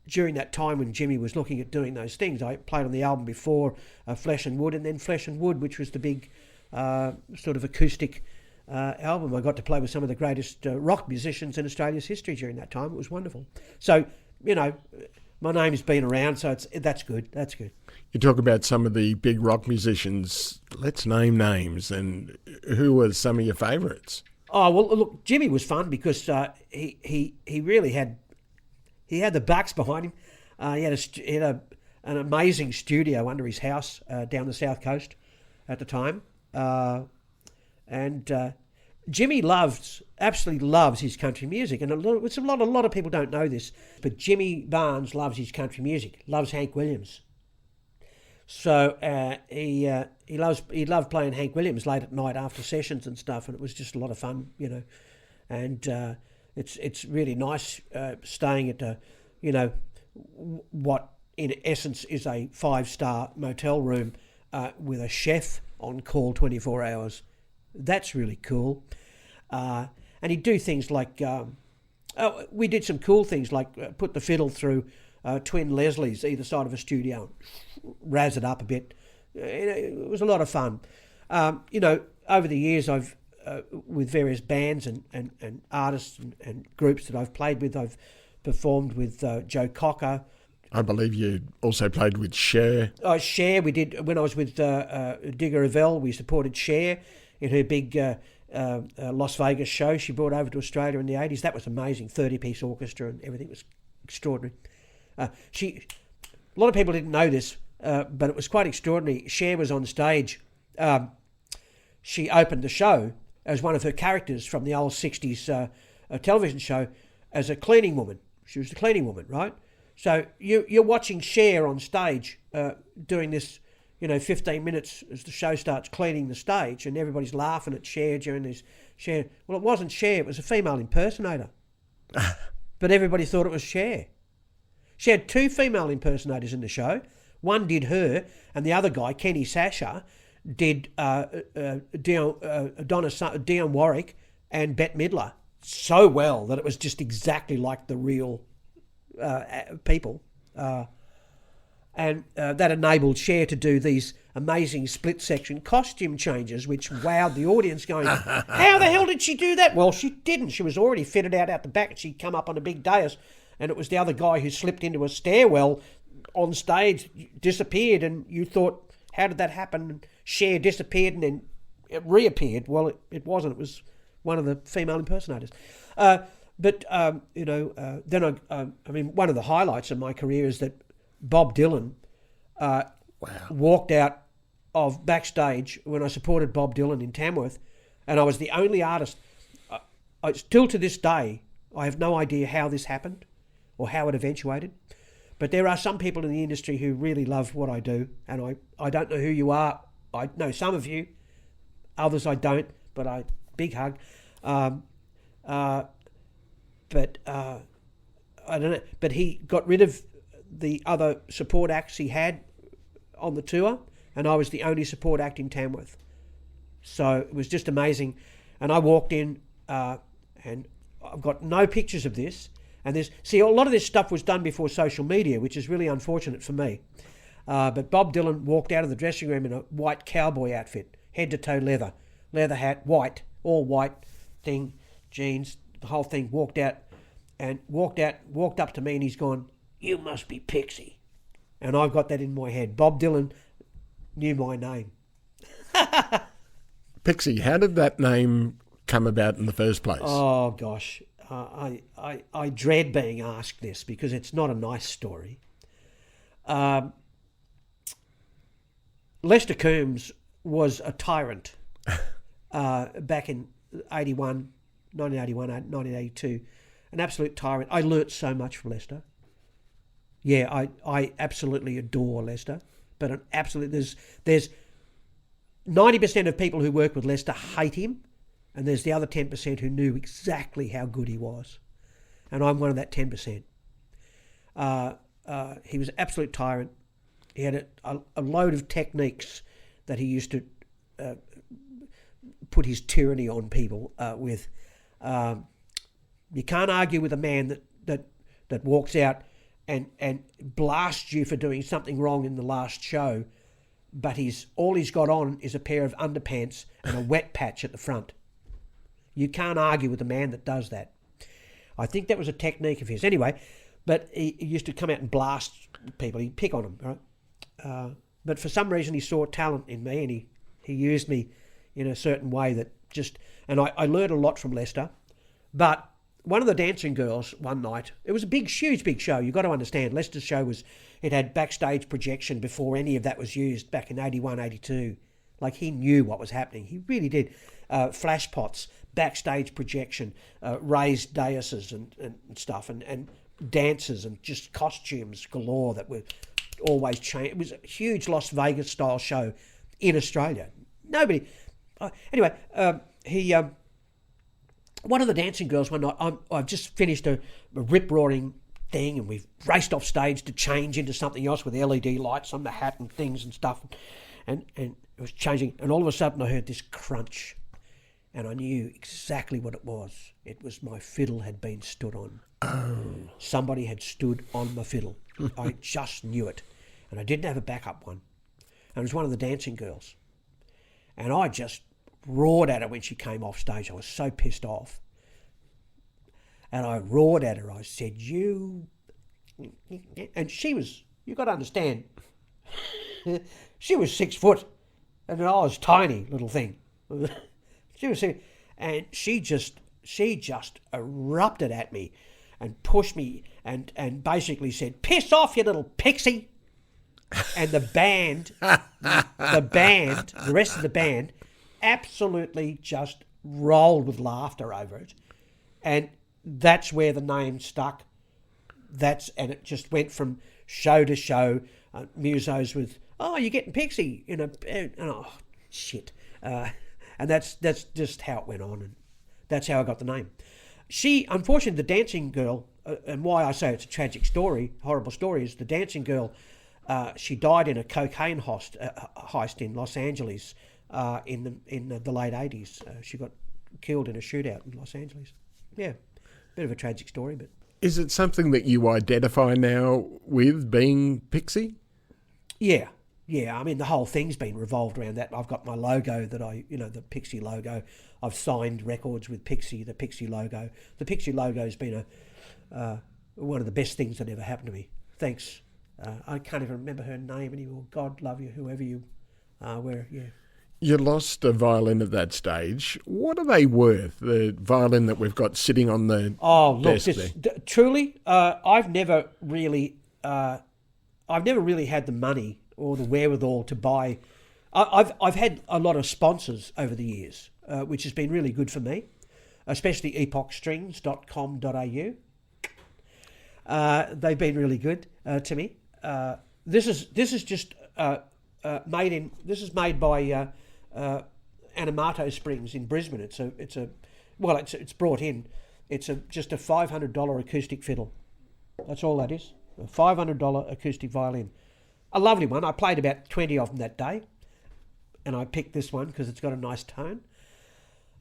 [SPEAKER 2] during that time when Jimmy was looking at doing those things, I played on the album before Flesh and Wood, and then Flesh and Wood, which was the big sort of acoustic album. I got to play with some of the greatest rock musicians in Australia's history during that time. It was wonderful. So my name's been around, so that's good. That's good.
[SPEAKER 1] You talk about some of the big rock musicians. Let's name names. And who were some of your favourites?
[SPEAKER 2] Oh, well, look, Jimmy was fun because he really had the bucks behind him. He had an amazing studio under his house down the south coast at the time, and Jimmy absolutely loves his country music, and a lot of people don't know this, but Jimmy Barnes loves his country music, loves Hank Williams. So he loved playing Hank Williams late at night after sessions and stuff, and it was just a lot of fun, And it's really nice staying at what in essence is a 5-star motel room with a chef on call 24 hours. That's really cool. And he'd do things like we did some cool things like put the fiddle through twin Leslies either side of a studio, razz it up a bit. It was a lot of fun. Over the years, I've with various bands and artists and groups that I've played with, I've performed with Joe Cocker.
[SPEAKER 1] I believe you also played with Cher.
[SPEAKER 2] Cher, we did. When I was with Digger Revell, we supported Cher in her big Las Vegas show she brought over to Australia in the 80s. That was amazing. 30-piece orchestra and everything was extraordinary. A lot of people didn't know this, but it was quite extraordinary. Cher was on stage. She opened the show as one of her characters from the old 60s television show as a cleaning woman. She was the cleaning woman, right? So you're watching Cher on stage doing this, 15 minutes as the show starts cleaning the stage, and everybody's laughing at Cher during this. Cher, well, it wasn't Cher, it was a female impersonator. But everybody thought it was Cher. She had 2 female impersonators in the show. One did her, and the other guy, Kenny Sasha, did Dionne Warwick and Bette Midler so well that it was just exactly like the real people. And that enabled Cher to do these amazing split-section costume changes, which wowed the audience, going, how the hell did she do that? Well, she didn't. She was already fitted out the back, and she'd come up on a big dais, and it was the other guy who slipped into a stairwell on stage, disappeared, and you thought, how did that happen? And Cher disappeared and then it reappeared. Well, it wasn't. It was one of the female impersonators. Then one of the highlights of my career is that Bob Dylan walked out of backstage when I supported Bob Dylan in Tamworth, and I was the only artist. Still to this day, I have no idea how this happened or how it eventuated. But there are some people in the industry who really love what I do, and I don't know who you are. I know some of you, others I don't, but big hug. But I don't know. But he got rid of the other support acts he had on the tour, and I was the only support act in Tamworth. So it was just amazing. And I walked in, and I've got no pictures of this. And a lot of this stuff was done before social media, which is really unfortunate for me. But Bob Dylan walked out of the dressing room in a white cowboy outfit, head to toe leather hat, white, all white thing, jeans, the whole thing. Walked up to me, and he's gone, "You must be Pixie." And I've got that in my head. Bob Dylan knew my name.
[SPEAKER 1] Pixie, how did that name come about in the first place?
[SPEAKER 2] Oh, gosh. I dread being asked this because it's not a nice story. Lester Coombs was a tyrant back in 1982. An absolute tyrant. I learnt so much from Lester. Yeah, I absolutely adore Lester. But there's 90% of people who work with Lester hate him, and there's the other 10% who knew exactly how good he was. And I'm one of that 10%. He was an absolute tyrant. He had a load of techniques that he used to put his tyranny on people with. You can't argue with a man that walks out and blasts you for doing something wrong in the last show, but all he's got on is a pair of underpants and a wet patch at the front. You can't argue with a man that does that. I think that was a technique of his. Anyway, but he used to come out and blast people. He'd pick on them, right? But for some reason he saw talent in me, and he used me in a certain way that just... And I learned a lot from Lester. But one of the dancing girls one night, it was a huge big show. You've got to understand, Lester's show it had backstage projection before any of that was used back in 81, 82. Like, he knew what was happening. He really did. Flash pots, backstage projection, raised daises and stuff, and dancers and just costumes galore that were always changed. It was a huge Las Vegas style show in Australia. Nobody... anyway, one of the dancing girls one night, I've just finished a rip-roaring thing, and we've raced off stage to change into something else with LED lights on the hat and things and stuff. And it was changing, and all of a sudden I heard this crunch, and I knew exactly what it was. It was my fiddle had been stood on. Oh. Somebody had stood on my fiddle. I just knew it. And I didn't have a backup one. And it was one of the dancing girls. And I just roared at her when she came off stage. I was so pissed off. And I roared at her. I said, you... And she was... You've got to understand... She was 6 foot. And I was tiny, little thing. She was... And she just erupted at me and pushed me and basically said, piss off, you little pixie. And the rest of the band absolutely just rolled with laughter over it. And that's where the name stuck. And it just went from show to show. Musos with, oh, you're getting Pixie. Oh, shit. And that's just how it went on. And that's how I got the name. Unfortunately, the dancing girl, and why I say it's a tragic story, horrible story, is the dancing girl, she died in a cocaine heist in Los Angeles in the late 80s. She got killed in a shootout in Los Angeles. Yeah, bit of a tragic story, but...
[SPEAKER 1] Is it something that you identify now with, being Pixie?
[SPEAKER 2] Yeah. I mean, the whole thing's been revolved around that. I've got my logo that the Pixie logo. I've signed records with Pixie, the Pixie logo. The Pixie logo's been one of the best things that ever happened to me. Thanks. I can't even remember her name anymore. God love you, whoever you were. Yeah.
[SPEAKER 1] You lost a violin at that stage. What are they worth? The violin that we've got sitting on the desk there.
[SPEAKER 2] Truly, I've never really had the money or the wherewithal to buy. I've had a lot of sponsors over the years, which has been really good for me, especially epochstrings.com.au. They've been really good to me. This is just made by Anamato Springs in Brisbane. It's brought in. It's just a $500 acoustic fiddle. That's all that is. A $500 acoustic violin. A lovely one. I played about 20 of them that day, and I picked this one because it's got a nice tone.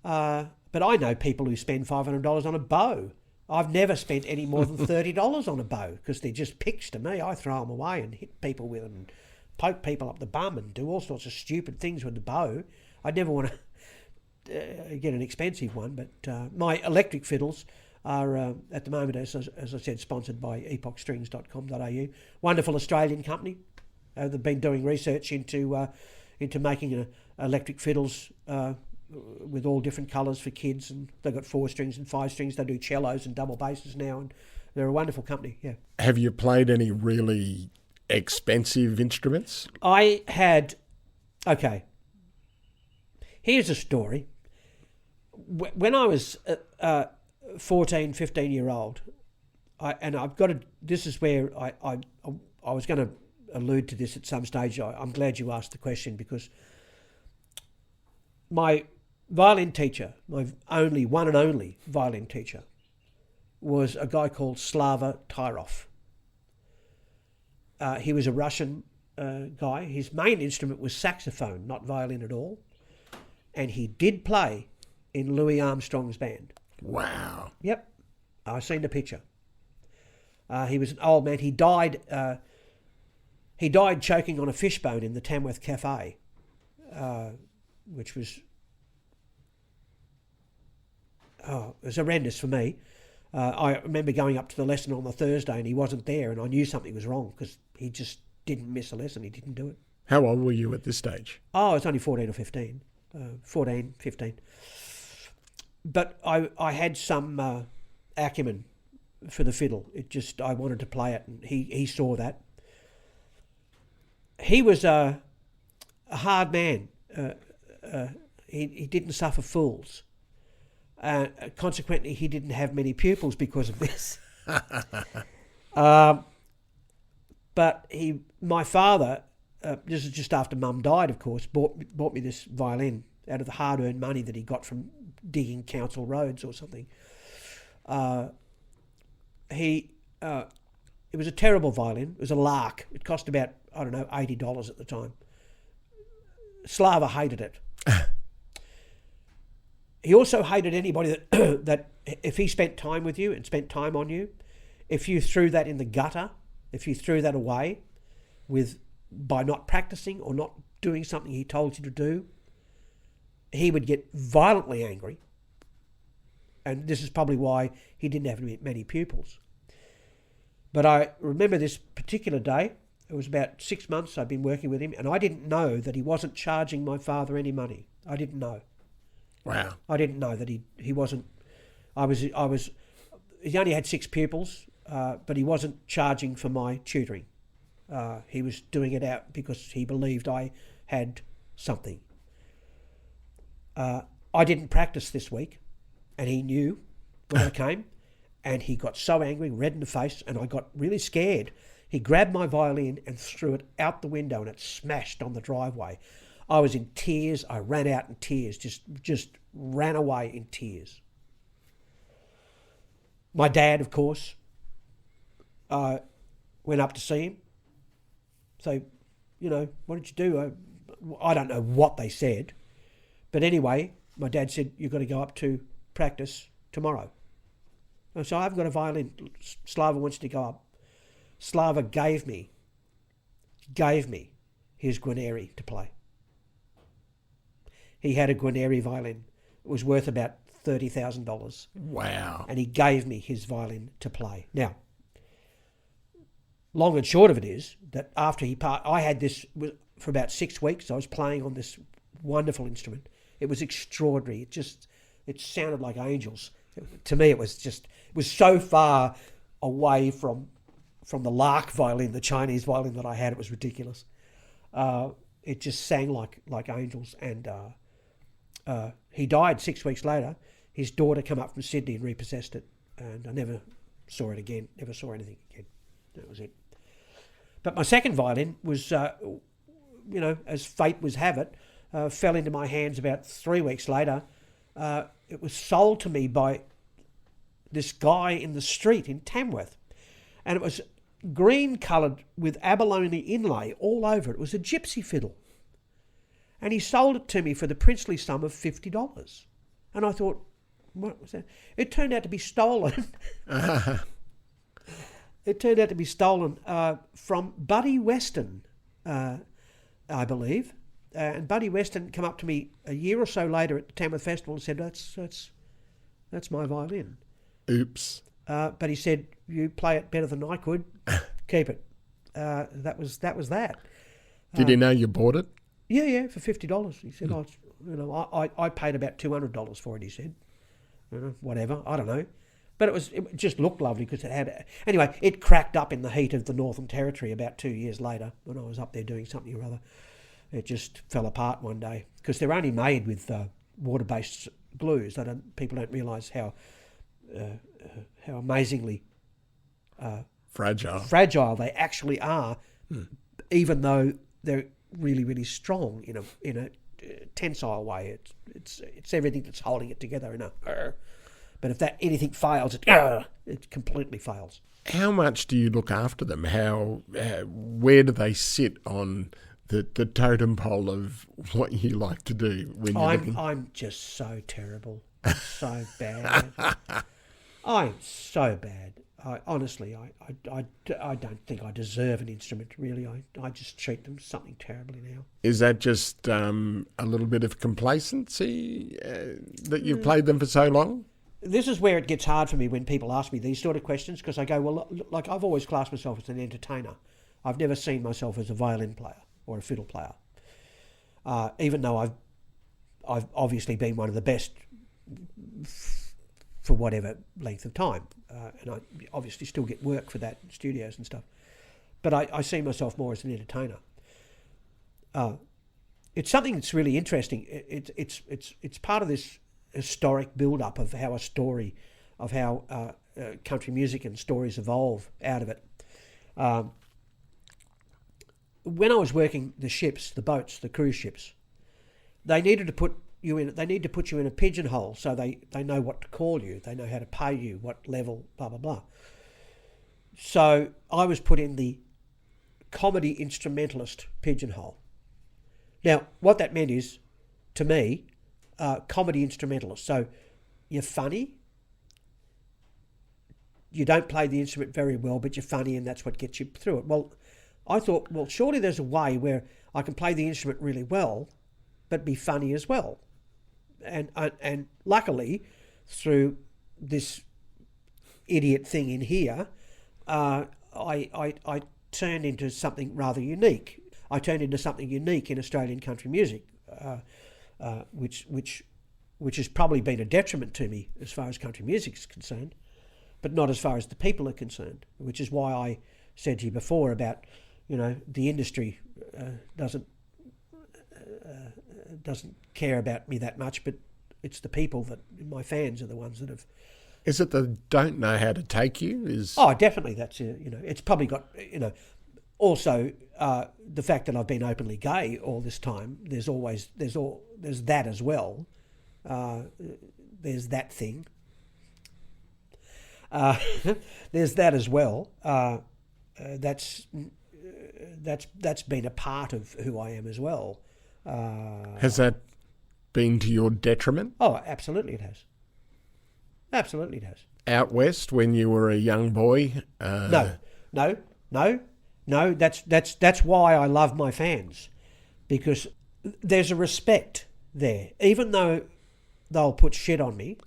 [SPEAKER 2] But I know people who spend $500 on a bow. I've never spent any more than $30 on a bow because they're just picks to me. I throw them away and hit people with them and poke people up the bum and do all sorts of stupid things with the bow. I'd never want to get an expensive one, but my electric fiddles are, at the moment, as I said, sponsored by epochstrings.com.au. Wonderful Australian company. They've been doing research into making electric fiddles with all different colours for kids, and they've got 4 strings and 5 strings. They do cellos and double basses now, and they're a wonderful company. Yeah.
[SPEAKER 1] Have you played any really expensive instruments?
[SPEAKER 2] I had. Okay. Here's a story. When I was 14, 15-year-old, this is where I was going to allude to this at some stage. I'm glad you asked the question, because my violin teacher, my one and only violin teacher, was a guy called Slava Tyrov. He was a Russian guy. His main instrument was saxophone, not violin at all. And he did play in Louis Armstrong's band.
[SPEAKER 1] Wow.
[SPEAKER 2] Yep. I've seen the picture. He was an old man. He died choking on a fishbone in the Tamworth Cafe, which was it was horrendous for me. I remember going up to the lesson on the Thursday and he wasn't there, and I knew something was wrong because he just didn't miss a lesson. He didn't do it.
[SPEAKER 1] How old were you at this stage?
[SPEAKER 2] Oh, I was only 14 or 15. 14, 15. But I had some acumen for the fiddle. I wanted to play it, and he saw that. He was a hard man. He didn't suffer fools. Consequently, he didn't have many pupils because of this. But my father, this is just after Mum died, of course, bought me this violin out of the hard-earned money that he got from digging council roads or something. It was a terrible violin. It was a lark. It cost about, I don't know, $80 at the time. Slava hated it. He also hated anybody that if he spent time with you and spent time on you, if you threw that in the gutter, if you threw that away by not practicing or not doing something he told you to do, he would get violently angry. And this is probably why he didn't have many pupils. But I remember this particular day. It was about 6 months I'd been working with him, and I didn't know that he wasn't charging my father any money. I didn't know.
[SPEAKER 1] Wow.
[SPEAKER 2] I didn't know that he wasn't. He only had 6 pupils, but he wasn't charging for my tutoring. He was doing it out because he believed I had something. I didn't practice this week, and he knew when I came, and he got so angry, red in the face, and I got really scared. He grabbed my violin and threw it out the window, and it smashed on the driveway. I was in tears. I ran out in tears, just ran away in tears. My dad, of course, went up to see him. So, what did you do? I don't know what they said. But anyway, my dad said, you've got to go up to practice tomorrow. And so I've got a violin. Slava wants to go up. Slava gave me his Guarneri to play. He had a Guarneri violin. It was worth about $30,000.
[SPEAKER 1] Wow.
[SPEAKER 2] And he gave me his violin to play. Now, long and short of it is that after I had this for about 6 weeks. I was playing on this wonderful instrument. It was extraordinary. It sounded like angels. To me, it was so far away from the lark violin, the Chinese violin that I had. It was ridiculous. It just sang like angels. And he died 6 weeks later. His daughter came up from Sydney and repossessed it, and I never saw it again. Never saw anything again. That was it. But my second violin was, as fate would have it, fell into my hands about 3 weeks later. It was sold to me by this guy in the street in Tamworth, and it was green coloured with abalone inlay all over it. It was a gypsy fiddle. And he sold it to me for the princely sum of $50. And I thought, what was that? It turned out to be stolen. It turned out to be stolen from Buddy Weston, I believe. And Buddy Weston came up to me a year or so later at the Tamworth Festival and said, that's my violin.
[SPEAKER 1] Oops.
[SPEAKER 2] But he said, you play it better than I could. Keep it. That was that.
[SPEAKER 1] Did he know you bought it?
[SPEAKER 2] Yeah, for $50. He said, I paid about $200 for it, he said. Whatever, I don't know. But it just looked lovely because it had... Anyway, it cracked up in the heat of the Northern Territory about 2 years later when I was up there doing something or other. It just fell apart one day because they're only made with water-based glues. People don't realise how amazingly fragile they actually are, even though they're really, really strong in a tensile way. It's everything that's holding it together in a... But if anything fails, it completely fails.
[SPEAKER 1] How much do you look after them? Where do they sit on the totem pole of what you like to do when you're looking?
[SPEAKER 2] I'm just so terrible, so bad. I'm so bad. Honestly, I don't think I deserve an instrument, really. I just treat them something terribly now.
[SPEAKER 1] Is that just a little bit of complacency that you've played them for so long?
[SPEAKER 2] This is where it gets hard for me when people ask me these sort of questions, because I go, well, like I've always classed myself as an entertainer. I've never seen myself as a violin player or a fiddle player, even though I've obviously been one of the best for whatever length of time, and I obviously still get work for that in studios and stuff. But I see myself more as an entertainer. It's something that's really interesting. It's part of this historic build-up of how country music and stories evolve out of it. When I was working the ships, the boats, the cruise ships, they needed to put you in a pigeonhole so they know what to call you, they know how to pay you, what level, blah blah blah. So I was put in the comedy instrumentalist pigeonhole. Now, what that meant is, to me, comedy instrumentalist. So you're funny, you don't play the instrument very well, but you're funny, and that's what gets you through it. Well, I thought, well, surely there's a way where I can play the instrument really well, but be funny as well. And luckily, through this idiot thing in here, I turned into something rather unique. I turned into something unique in Australian country music, which has probably been a detriment to me as far as country music is concerned, but not as far as the people are concerned, which is why I said to you before about, the industry doesn't care about me that much, but it's the people that, my fans, are the ones that have...
[SPEAKER 1] Is it they don't know how to take you?
[SPEAKER 2] Oh, definitely. That's, it's probably got, also the fact that I've been openly gay all this time, there's that as well. There's that thing. There's that as well. That's been a part of who I am as well.
[SPEAKER 1] Has that been to your detriment?
[SPEAKER 2] Oh, absolutely it has. Absolutely it has.
[SPEAKER 1] Out west when you were a young boy?
[SPEAKER 2] No. That's why I love my fans, because there's a respect there. Even though they'll put shit on me,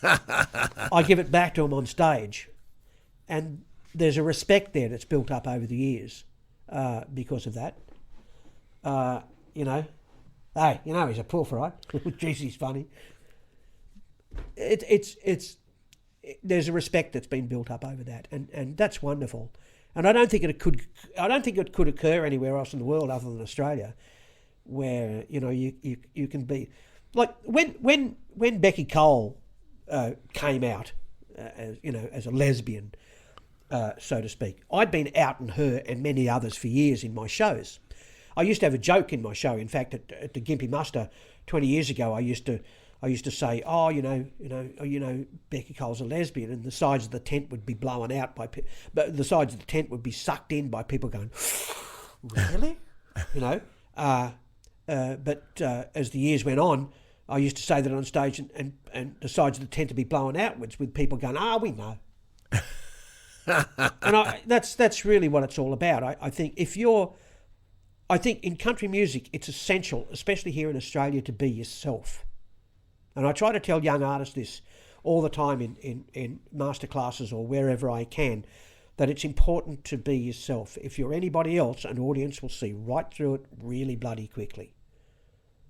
[SPEAKER 2] I give it back to them on stage, and there's a respect there that's built up over the years because of that. Hey, he's a poof, right? Jeez, he's funny. There's a respect that's been built up over that, and that's wonderful. And I don't think it could occur anywhere else in the world other than Australia, where you can be like when Becky Cole came out as a lesbian, so to speak. I'd been outing her and many others for years in my shows. I used to have a joke in my show. In fact, at the Gympie Muster 20 years ago, I used to say, Becky Cole's a lesbian, and the sides of the tent would be blown out but the sides of the tent would be sucked in by people going, really? But as the years went on, I used to say that on stage, and the sides of the tent to be blown outwards with people going, we know. And that's really what it's all about. I think in country music, it's essential, especially here in Australia, to be yourself. And I try to tell young artists this all the time in master classes or wherever I can, that it's important to be yourself. If you're anybody else, an audience will see right through it really bloody quickly,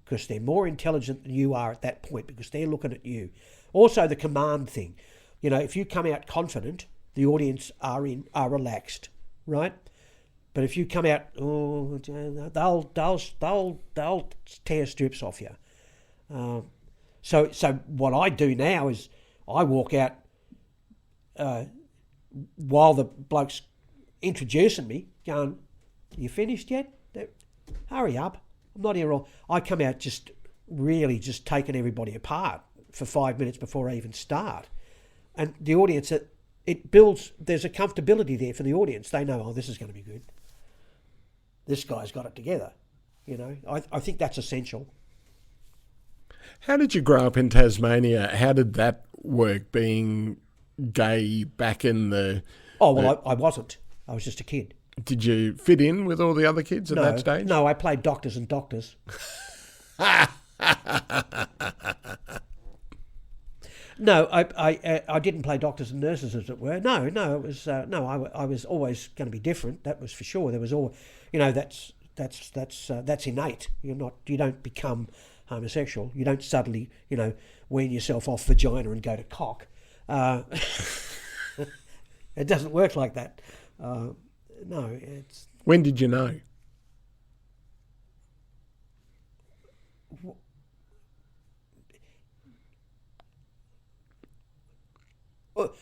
[SPEAKER 2] because they're more intelligent than you are at that point, because they're looking at you. Also, the command thing. You know, if you come out confident, the audience are relaxed, right? But if you come out, they'll tear strips off you. So what I do now is I walk out while the bloke's introducing me, going, "You finished yet? Hurry up. I'm not here all." I come out just taking everybody apart for 5 minutes before I even start. And the audience, it builds, there's a comfortability there for the audience. They know, this is going to be good. This guy's got it together. You know, I think that's essential.
[SPEAKER 1] How did you grow up in Tasmania? How did that work, being gay back in the...
[SPEAKER 2] Oh, well, I wasn't. I was just a kid.
[SPEAKER 1] Did you fit in with all the other kids at that stage?
[SPEAKER 2] No, I played doctors and doctors. No, I didn't play doctors and nurses, as it were. No, it was I was always going to be different. That was for sure. There was all, you know, that's innate. You don't become homosexual. You don't suddenly, you know, wean yourself off vagina and go to cock. It doesn't work like that. No, it's.
[SPEAKER 1] When did you know?
[SPEAKER 2] Oh,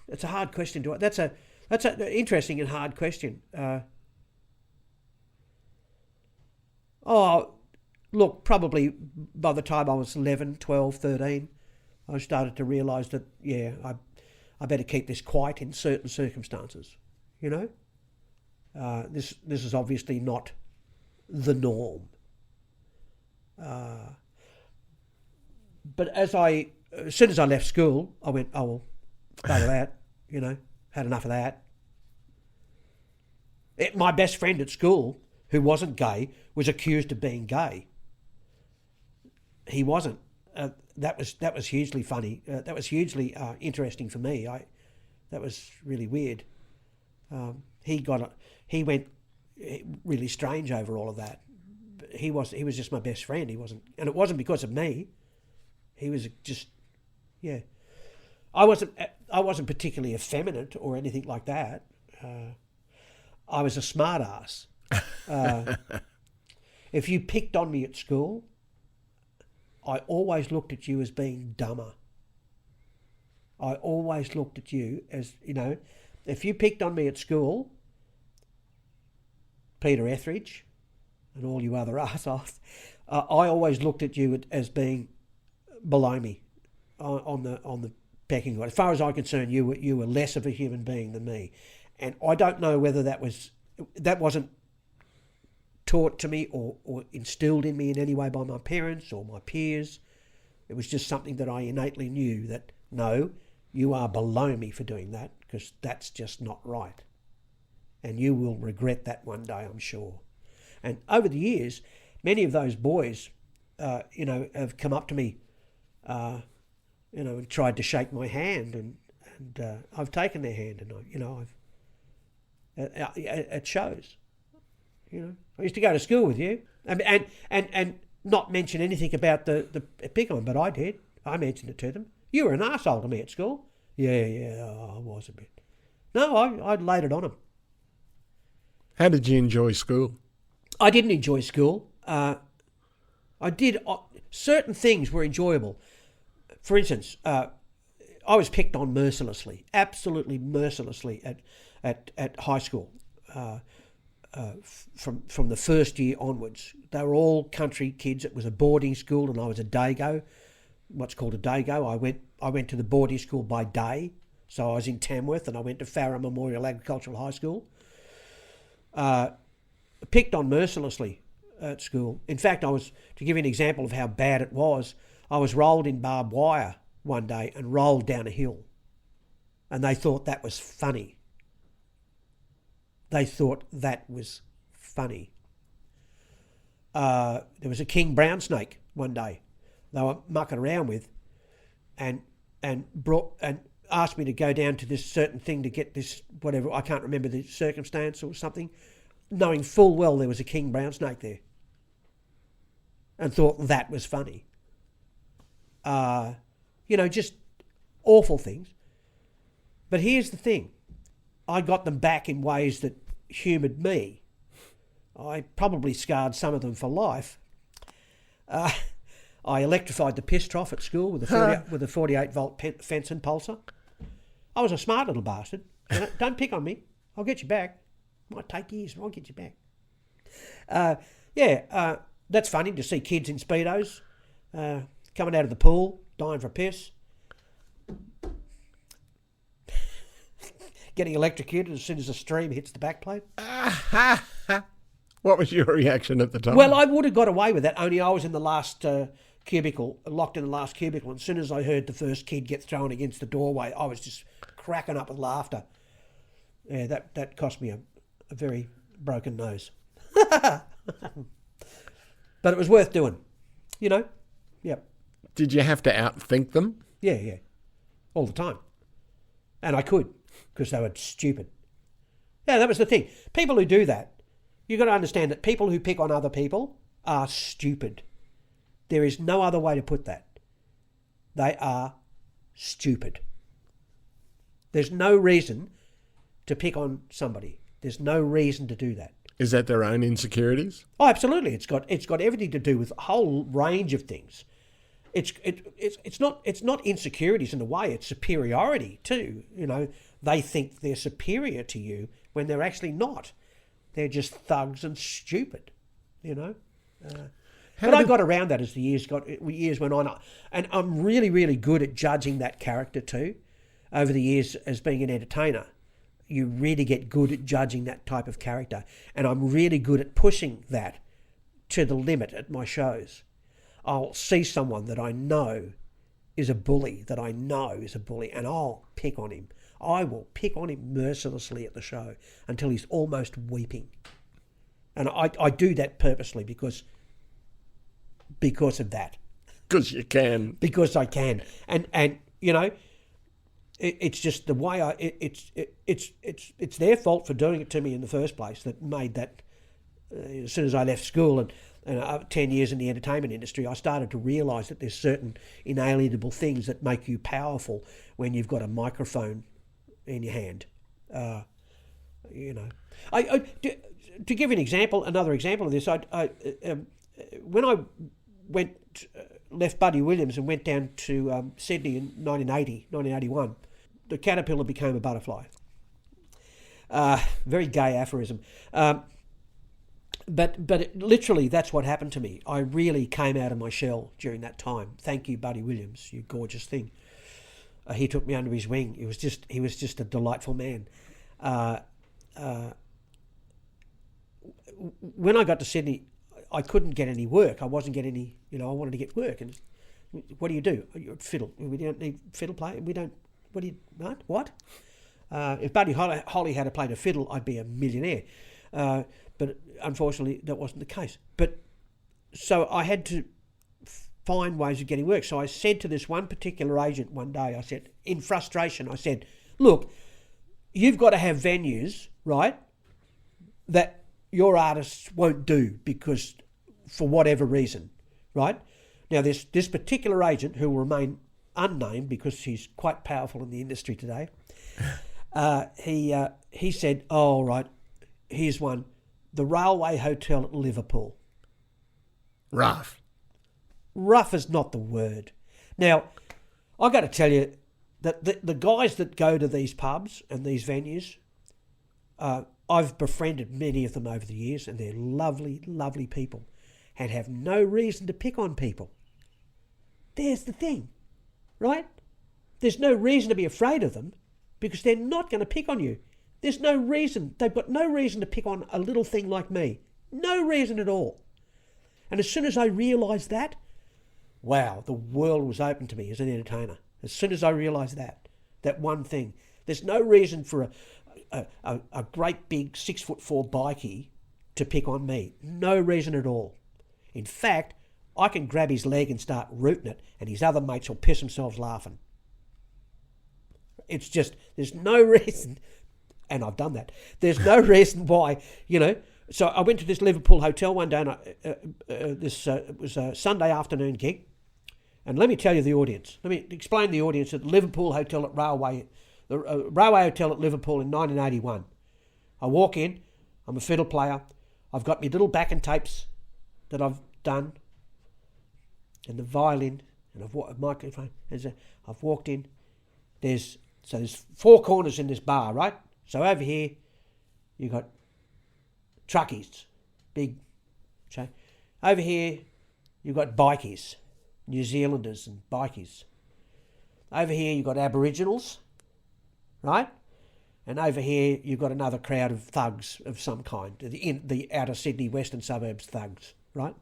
[SPEAKER 2] it's a hard question to. That's an interesting and hard question. Look, probably by the time I was 11, 12, 13, I started to realise that, I better keep this quiet in certain circumstances, you know? This is obviously not the norm. But as soon as I left school, I went, oh, well, go to that, you know, had enough of that. My best friend at school, who wasn't gay, was accused of being gay. He wasn't. That was hugely funny. That was hugely interesting for me. That was really weird. He went really strange over all of that. He was just my best friend. He wasn't, and it wasn't because of me. He was just, yeah. I wasn't particularly effeminate or anything like that. I was a smart ass. If you picked on me at school, I always looked at you as being dumber. I always looked at you as, you know, if you picked on me at school, Peter Etheridge and all you other arseholes, I always looked at you as being below me on the pecking order. As far as I'm concerned, you were less of a human being than me. And I don't know whether that wasn't taught to me or instilled in me in any way by my parents or my peers. It was just something that I innately knew that, no, you are below me for doing that, because that's just not right. And you will regret that one day, I'm sure. And over the years, many of those boys, have come up to me, and tried to shake my hand, and I've taken their hand, and it shows. You know, I used to go to school with you, and not mention anything about the pick on, but I did. I mentioned it to them. You were an arsehole to me at school. Yeah, I was a bit. No, I laid it on them.
[SPEAKER 1] How did you enjoy school?
[SPEAKER 2] I didn't enjoy school. I did. Certain things were enjoyable. For instance, I was picked on mercilessly, absolutely mercilessly at high school. From the first year onwards. They were all country kids. It was a boarding school, and I was a dago, what's called a dago. I went to the boarding school by day, so I was in Tamworth, and I went to Farrer Memorial Agricultural High School. Picked on mercilessly at school. In fact, to give you an example of how bad it was, I was rolled in barbed wire one day and rolled down a hill, and they thought that was funny. They thought that was funny. There was a king brown snake one day they were mucking around with, and asked me to go down to this certain thing to get this, whatever, I can't remember the circumstance or something, knowing full well there was a king brown snake there, and thought that was funny. Just awful things. But here's the thing. I got them back in ways that humoured me. I probably scarred some of them for life. I electrified the piss trough at school with a 48-volt Fenton pulsar. I was a smart little bastard. Don't pick on me. I'll get you back. Might take years, but I'll get you back. That's funny to see kids in Speedos coming out of the pool, dying for a piss. Getting electrocuted as soon as the stream hits the backplate.
[SPEAKER 1] What was your reaction at the time?
[SPEAKER 2] Well, I would have got away with that, only I was in the last cubicle, locked in the last cubicle, and as soon as I heard the first kid get thrown against the doorway, I was just cracking up with laughter. Yeah, that cost me a very broken nose. But it was worth doing, Yep.
[SPEAKER 1] Did you have to outthink them?
[SPEAKER 2] Yeah. All the time. And I could, because they were stupid. Yeah, that was the thing. People who do that, you've got to understand that people who pick on other people are stupid. There is no other way to put that. They are stupid. There's no reason to pick on somebody. There's no reason to do that.
[SPEAKER 1] Is that their own insecurities?
[SPEAKER 2] Oh, absolutely. It's got everything to do with a whole range of things. It's not insecurities in a way. It's superiority too. They think they're superior to you when they're actually not. They're just thugs and stupid. But I got around that as the years went on, and I'm really, really good at judging that character too. Over the years, as being an entertainer, you really get good at judging that type of character, and I'm really good at pushing that to the limit at my shows. I'll see someone that I know is a bully, and I'll pick on him. I will pick on him mercilessly at the show until he's almost weeping, and I do that purposely because of that.
[SPEAKER 1] Because you can.
[SPEAKER 2] Because I can, and it's just the way it's their fault for doing it to me in the first place that made that. As soon as I left school and 10 years in the entertainment industry, I started to realise that there's certain inalienable things that make you powerful when you've got a microphone in your hand. To give an example, another example of this, when I left Buddy Williams and went down to Sydney in 1981, the caterpillar became a butterfly. Very gay aphorism. But literally that's what happened to me. I really came out of my shell during that time. Thank you, Buddy Williams, you gorgeous thing. He took me under his wing. He was just a delightful man. When I got to Sydney, I couldn't get any work. I wasn't getting any, I wanted to get work. And what do you do? Fiddle. We don't need fiddle play. We don't, what do you, what? If Buddy Holly had played a fiddle, I'd be a millionaire. But unfortunately, that wasn't the case. But so I had to find ways of getting work. So I said to this one particular agent one day, I said, in frustration, I said, look, you've got to have venues, right, that your artists won't do because for whatever reason, right? Now, this particular agent, who will remain unnamed because he's quite powerful in the industry today, he said, oh, all right, here's one. The Railway Hotel at Liverpool.
[SPEAKER 1] Rough.
[SPEAKER 2] Rough is not the word. Now, I've got to tell you that the guys that go to these pubs and these venues, I've befriended many of them over the years, and they're lovely, lovely people and have no reason to pick on people. There's the thing, right? There's no reason to be afraid of them because they're not going to pick on you. There's no reason. They've got no reason to pick on a little thing like me. No reason at all. And as soon as I realised that, wow, the world was open to me as an entertainer. As soon as I realised that one thing. There's no reason for a great big 6'4" bikie to pick on me. No reason at all. In fact, I can grab his leg and start rooting it, and his other mates will piss themselves laughing. It's just, there's no reason, and I've done that, there's no reason why, So I went to this Liverpool hotel one day, and it was a Sunday afternoon gig. And let me tell you the audience. Let me explain the audience at the Liverpool Hotel at Railway Hotel at Liverpool in 1981. I walk in, I'm a fiddle player, I've got my little backing tapes that I've done, and the violin, and a microphone. I've walked in. There's 4 corners in this bar, right? So over here, you got truckies, big. Okay. Over here, you've got bikies, New Zealanders and bikies. Over here, you've got Aboriginals, right? And over here, you've got another crowd of thugs of some kind, the outer Sydney western suburbs thugs, right?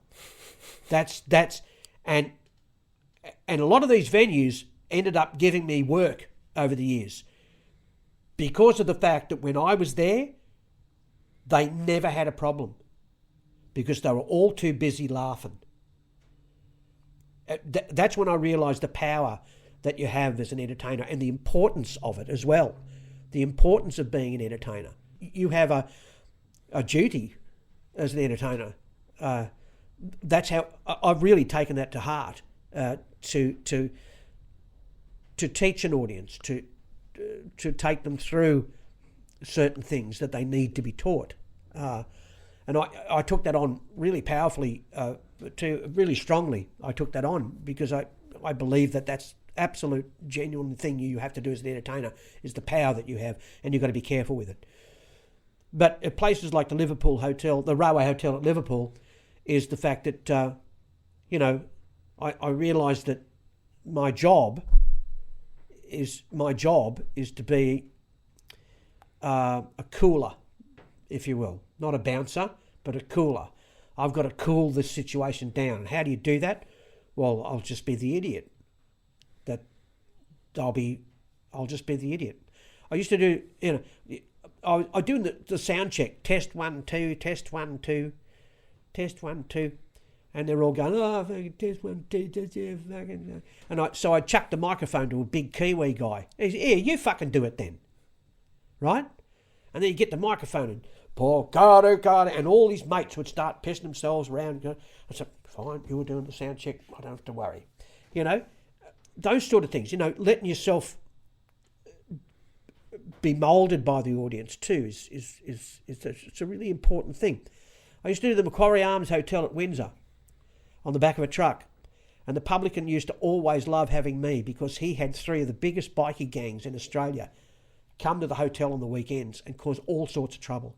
[SPEAKER 2] And a lot of these venues ended up giving me work over the years because of the fact that when I was there, they never had a problem because they were all too busy laughing. That's when I realised the power that you have as an entertainer and the importance of it as well. The importance of being an entertainer. You have a duty as an entertainer. That's how I've really taken that to heart. To teach an audience, to take them through certain things that they need to be taught. And I took that on really powerfully, really strongly. I took that on because I believe that that's absolute genuine thing you have to do as an entertainer is the power that you have, and you've got to be careful with it. But at places like the Liverpool Hotel, the Railway Hotel at Liverpool, is the fact that, I realised that my job is to be a cooler, if you will. Not a bouncer, but a cooler. I've got to cool this situation down. How do you do that? Well, I'll just be the idiot. I'll just be the idiot. I used to do, I do the sound check. Test 1, 2, test 1, 2, test 1, 2. And they're all going, oh, fucking test 1, 2, test, yeah, fucking. And so I chucked the microphone to a big Kiwi guy. He said, yeah, you fucking do it then. Right? And then you get the microphone and, Paul, God, and all his mates would start pissing themselves around. I said, fine, you were doing the sound check. I don't have to worry. Those sort of things, letting yourself be moulded by the audience too it's a really important thing. I used to do the Macquarie Arms Hotel at Windsor on the back of a truck, and the publican used to always love having me because he had 3 of the biggest bikie gangs in Australia come to the hotel on the weekends and cause all sorts of trouble.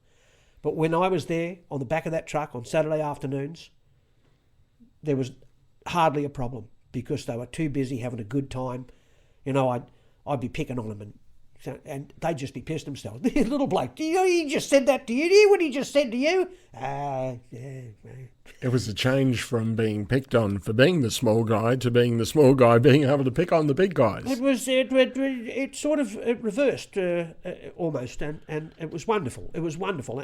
[SPEAKER 2] But when I was there on the back of that truck on Saturday afternoons, there was hardly a problem because they were too busy having a good time. I'd be picking on them and they'd just be pissed themselves. The little bloke, he just said that to you? Do you what he just said to you? Yeah.
[SPEAKER 1] It was a change from being picked on for being the small guy to being the small guy being able to pick on the big guys. It sort of
[SPEAKER 2] reversed almost, and it was wonderful. It was wonderful,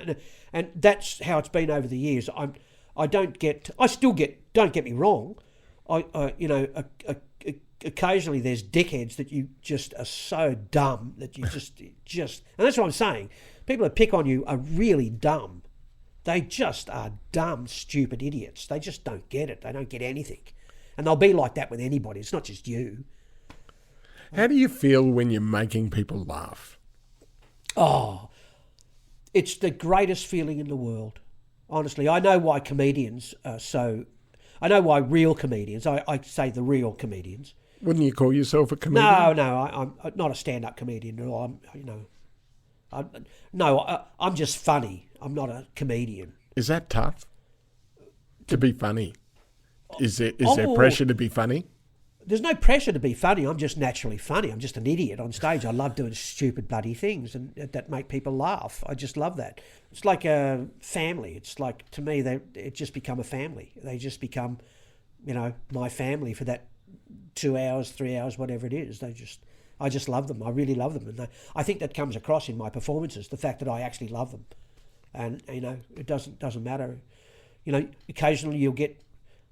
[SPEAKER 2] and that's how it's been over the years. Don't get me wrong. Occasionally there's dickheads that you just are so dumb that you just and that's what I'm saying. People that pick on you are really dumb. They just are dumb, stupid idiots. They just don't get it. They don't get anything. And they'll be like that with anybody. It's not just you.
[SPEAKER 1] How do you feel when you're making people laugh?
[SPEAKER 2] Oh, it's the greatest feeling in the world. Honestly, I know why comedians are so... I know why real comedians, I say the real comedians.
[SPEAKER 1] Wouldn't you call yourself a comedian?
[SPEAKER 2] No, I'm not a stand-up comedian. I'm just funny. I'm not a comedian.
[SPEAKER 1] Is that tough? To be funny? Is there pressure to be funny?
[SPEAKER 2] There's no pressure to be funny. I'm just naturally funny. I'm just an idiot on stage. I love doing stupid bloody things and that make people laugh. I just love that. It's like a family. It's like, to me, it just become a family. They just become, my family for that 2 hours, 3 hours, whatever it is. I just love them. I really love them. And I think that comes across in my performances, the fact that I actually love them. And, it doesn't matter. Occasionally you'll get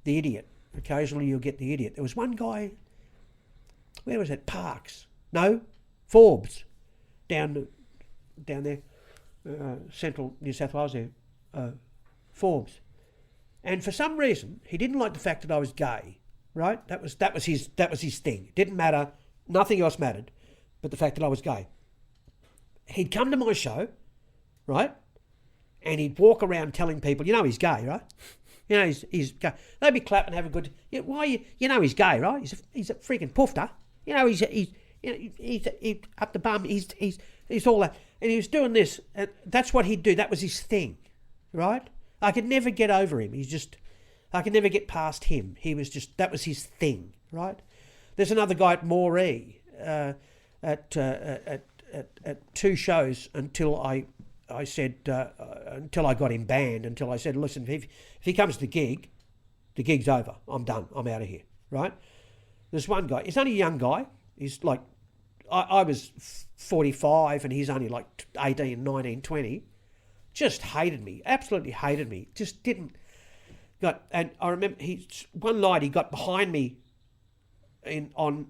[SPEAKER 2] the idiot. There was one guy, where was it? Parks. No, Forbes, down there, central New South Wales there, Forbes. And for some reason, he didn't like the fact that I was gay, right? That was his thing. It didn't matter, nothing else mattered, but the fact that I was gay. He'd come to my show, right? And he'd walk around telling people, he's gay, right? He's gay. They'd be clapping, have a good. Why? He's gay, right? He's a freaking poofter. He's up the bum. He's all that, and he was doing this. And that's what he'd do. That was his thing, right? I could never get over him. I could never get past him. That was his thing, right? There's another guy at Moree at 2 shows until I said, until I got him banned, until I said, listen, if he comes to the gig's over. I'm done. I'm out of here, right? There's one guy. He's only a young guy. He's like, I was 45 and he's only like 18, 19, 20. Just hated me. Absolutely hated me. Just didn't. And I remember one night he got behind me on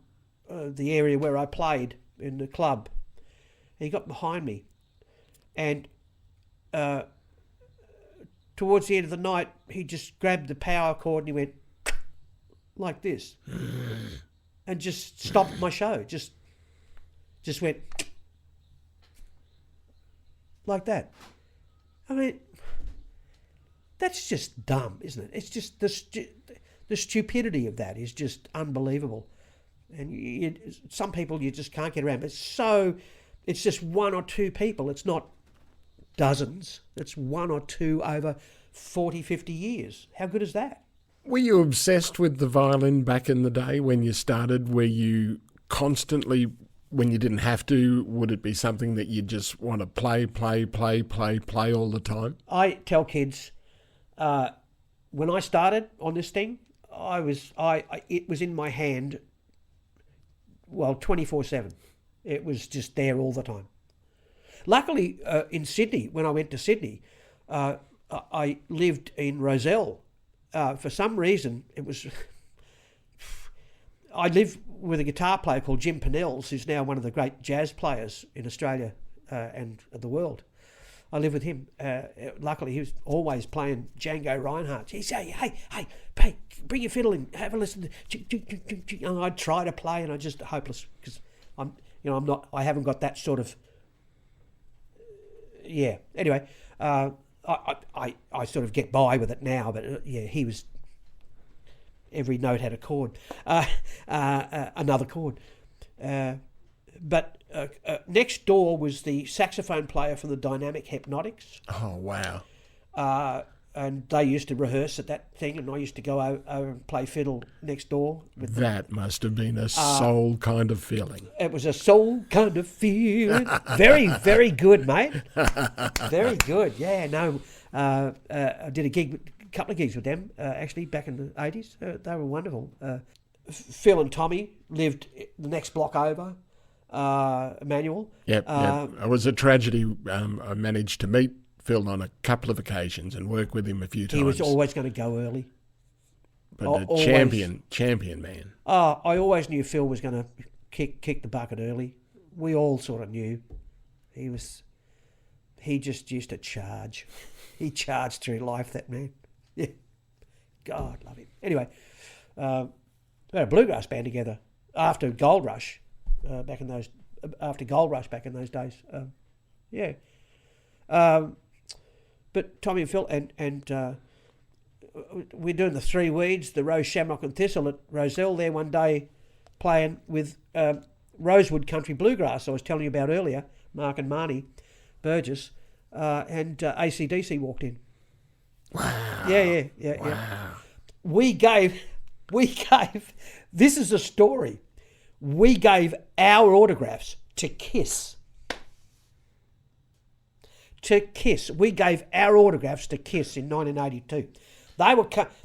[SPEAKER 2] the area where I played in the club. He got behind me. And towards the end of the night, he just grabbed the power cord and he went like this and just stopped my show. Just went like that. I mean, that's just dumb, isn't it? It's just the stupidity of that is just unbelievable. And some people you just can't get around. But it's just 1 or 2 people. It's not dozens. It's 1 or 2 over 40, 50 years. How good is that?
[SPEAKER 1] Were you obsessed with the violin back in the day when you started? Were you constantly, when you didn't have to, would it be something that you just want to play all the time?
[SPEAKER 2] I tell kids, when I started on this thing, it was in my hand, 24/7. It was just there all the time. Luckily, in Sydney, when I went to Sydney, I lived in Rozelle. For some reason, I live with a guitar player called Jim Pennells, who's now one of the great jazz players in Australia and the world. I live with him. Luckily, he was always playing Django Reinhardt. He'd say, hey, bring your fiddle in, have a listen. And I'd try to play, and I'm just hopeless because I haven't got that sort of. Yeah. Anyway, I sort of get by with it now, but he was. Every note had a chord, another chord. But next door was the saxophone player from the Dynamic Hypnotics.
[SPEAKER 1] Oh, wow.
[SPEAKER 2] And they used to rehearse at that thing, and I used to go over and play fiddle next door with them.
[SPEAKER 1] That must have been a soul kind of feeling.
[SPEAKER 2] It was a soul kind of feeling. Very, very good, mate. Very good. Yeah, no. I did a couple of gigs with them, actually, back in the 80s. They were wonderful. Phil and Tommy lived the next block over, Emmanuel.
[SPEAKER 1] Yep. It was a tragedy. I managed to meet Phil on a couple of occasions and work with him a few times.
[SPEAKER 2] He was always going to go early.
[SPEAKER 1] But champion man.
[SPEAKER 2] I always knew Phil was going to kick the bucket early. We all sort of knew. He just used to charge. He charged through life, that man. Yeah. God, love him. Anyway, we had a bluegrass band together after Gold Rush back in those days. Yeah. But Tommy and Phil and we're doing the Three Weeds, the Rose, Shamrock and Thistle at Rozelle there one day, playing with Rosewood Country Bluegrass I was telling you about earlier, Mark and Marnie Burgess, and AC/DC walked in.
[SPEAKER 1] Wow.
[SPEAKER 2] Yeah.
[SPEAKER 1] Wow.
[SPEAKER 2] We gave, this is a story, we gave our autographs to Kiss. We gave our autographs to Kiss in 1982.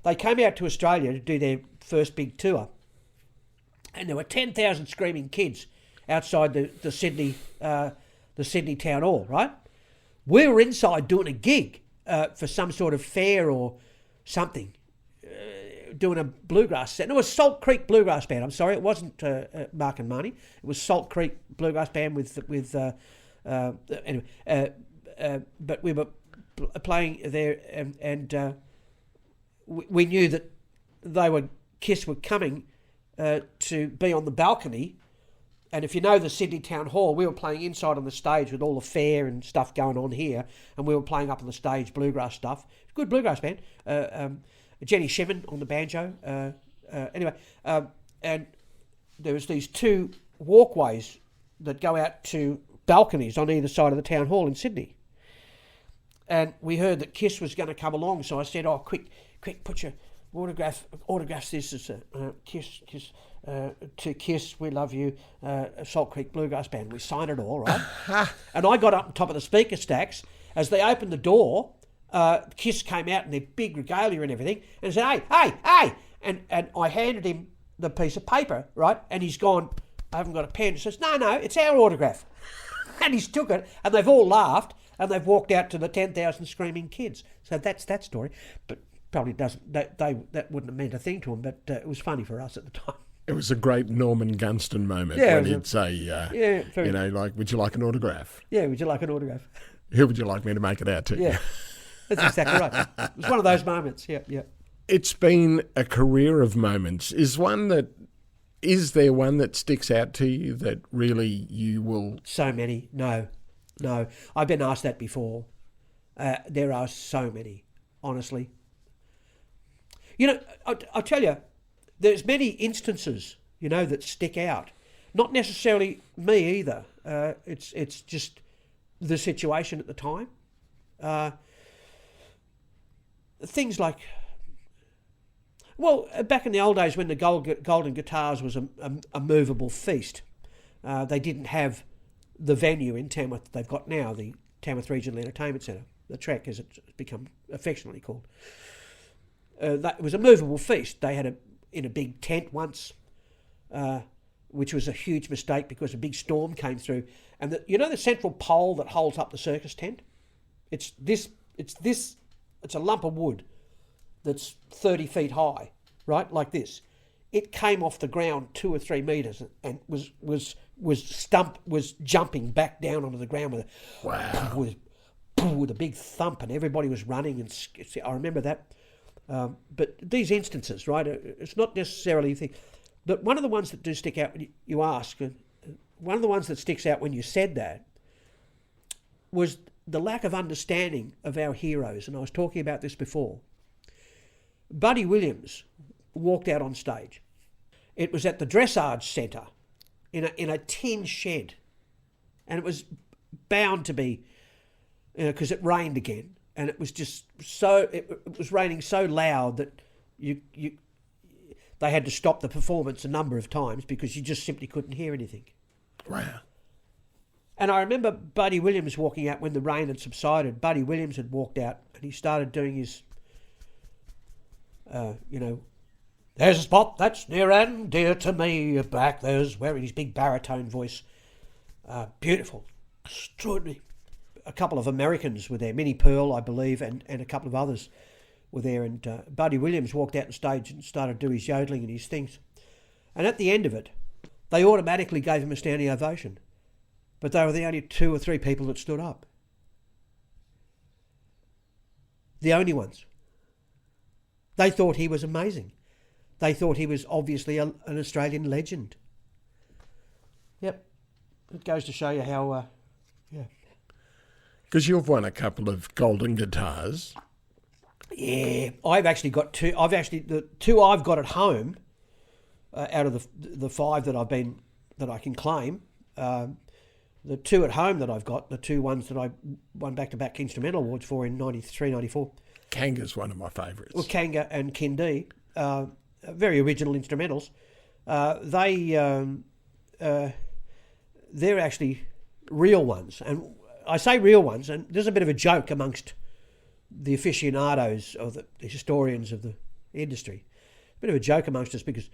[SPEAKER 2] They came out to Australia to do their first big tour, and there were 10,000 screaming kids outside the Sydney Town Hall. Right, we were inside doing a gig for some sort of fair or something. doing a bluegrass set. No, it was Salt Creek Bluegrass Band. I'm sorry, it wasn't Mark and Marnie. It was Salt Creek Bluegrass Band with anyway. But we were playing there, and we knew that Kiss were coming to be on the balcony. And if you know the Sydney Town Hall, we were playing inside on the stage with all the fair and stuff going on here, and we were playing up on the stage bluegrass stuff. Good bluegrass band. Jenny Shimon on the banjo. Anyway, and there was these two walkways that go out to balconies on either side of the Town Hall in Sydney. And we heard that Kiss was going to come along, so I said, "Oh, quick, put your autograph this as a Kiss, to Kiss, we love you, Salt Creek Bluegrass Band." We signed it all, right? And I got up on top of the speaker stacks. As they opened the door, Kiss came out in their big regalia and everything, and said, hey, and I handed him the piece of paper, right? And he's gone, "I haven't got a pen." He says, no, it's our autograph. And he's took it, and they've all laughed, and they've walked out to the 10,000 screaming kids. So that's that story. But probably doesn't, that wouldn't have meant a thing to them, but it was funny for us at the time.
[SPEAKER 1] It was a great Norman Gunston moment when he'd say, like, "Would you like an autograph?"
[SPEAKER 2] Yeah, would you like an autograph?
[SPEAKER 1] Who would you like me to make it out to?
[SPEAKER 2] Yeah, that's exactly right. It was one of those moments, yeah.
[SPEAKER 1] It's been a career of moments. Is there one that sticks out to you that really you will...
[SPEAKER 2] So many. No. I've been asked that before. There are so many, honestly. You know, I'll tell you, there's many instances, that stick out. Not necessarily me either. It's just the situation at the time. Things like... Well, back in the old days when the Golden Guitars was a movable feast, they didn't have the venue in Tamworth they've got now, the Tamworth Regional Entertainment Centre, the Trek as it's become affectionately called. That was a movable feast. They had in a big tent once, which was a huge mistake because a big storm came through. And the central pole that holds up the circus tent? It's a lump of wood that's 30 feet high, right, like this. It came off the ground 2 or 3 metres and was jumping back down onto the ground with a big thump, and everybody was running. And I remember that. But these instances, right, it's not necessarily a thing. But one of the ones that do stick out when you ask, one of the ones that sticks out when you said that was the lack of understanding of our heroes. And I was talking about this before. Buddy Williams walked out on stage. It was at the Dressage Centre in a tin shed. And it was bound to be, because it rained again. And it was just it was raining so loud that they had to stop the performance a number of times because you just simply couldn't hear anything.
[SPEAKER 1] Wow.
[SPEAKER 2] And I remember Buddy Williams walking out when the rain had subsided. Buddy Williams had walked out and he started doing his, "There's a spot that's near and dear to me, back there's," wearing his big baritone voice. Beautiful, extraordinary. A couple of Americans were there, Minnie Pearl, I believe, and a couple of others were there. And Buddy Williams walked out on stage and started to do his yodeling and his things. And at the end of it, they automatically gave him a standing ovation. But they were the only 2 or 3 people that stood up. The only ones. They thought he was amazing. They thought he was obviously an Australian legend. Yep. It goes to show you how,
[SPEAKER 1] Because you've won a couple of golden guitars.
[SPEAKER 2] Yeah, I've actually got 2. The 2 I've got at home, out of the 5 that I can claim, the 2 at home that I've got, the 2 ones that I won back-to-back Instrumental Awards for in 93, 94.
[SPEAKER 1] Kanga's one of my favourites.
[SPEAKER 2] Well, Kanga and Kindee, very original instrumentals. They're actually real ones. And I say real ones, and there's a bit of a joke amongst the aficionados or the historians of the industry. A bit of a joke amongst us because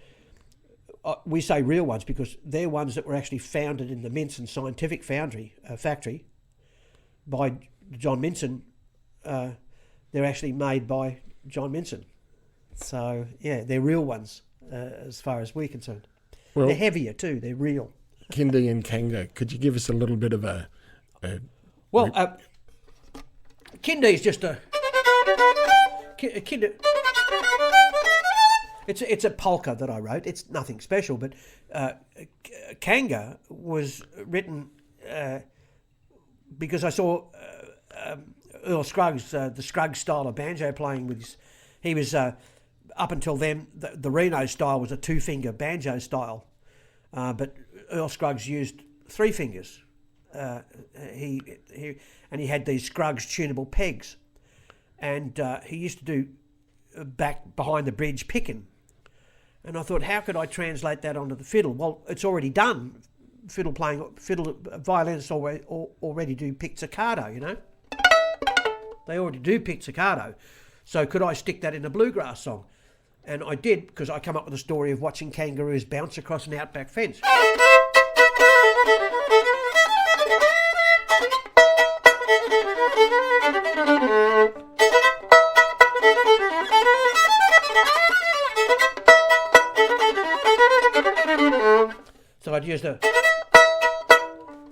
[SPEAKER 2] we say real ones because they're ones that were actually founded in the Minson Scientific Factory by John Minson. They're actually made by John Minson So, yeah, they're real ones as far as we're concerned.
[SPEAKER 1] Well,
[SPEAKER 2] they're heavier too, they're real.
[SPEAKER 1] Kindy and Kanga, could you give us a little bit of a
[SPEAKER 2] Well, Kindy is just a... Kindy... It's a polka that I wrote. It's nothing special, but Kanga was written because I saw Earl Scruggs, the Scruggs style of banjo playing with his... He was, up until then, the Reno style was a two-finger banjo style, but Earl Scruggs used three fingers. He had these Scruggs tunable pegs, and he used to do back behind the bridge picking. And I thought, how could I translate that onto the fiddle? Well, it's already done. Violinists already do pizzicato, you know. They already do pizzicato. So could I stick that in a bluegrass song? And I did, because I come up with a story of watching kangaroos bounce across an outback fence.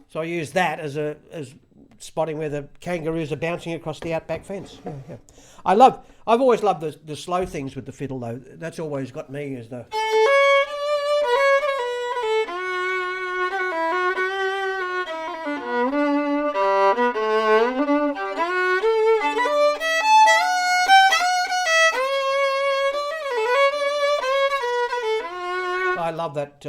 [SPEAKER 2] So I used that as spotting where the kangaroos are bouncing across the outback fence. Yeah. I've always loved the slow things with the fiddle though. That's always got me as the... I love that.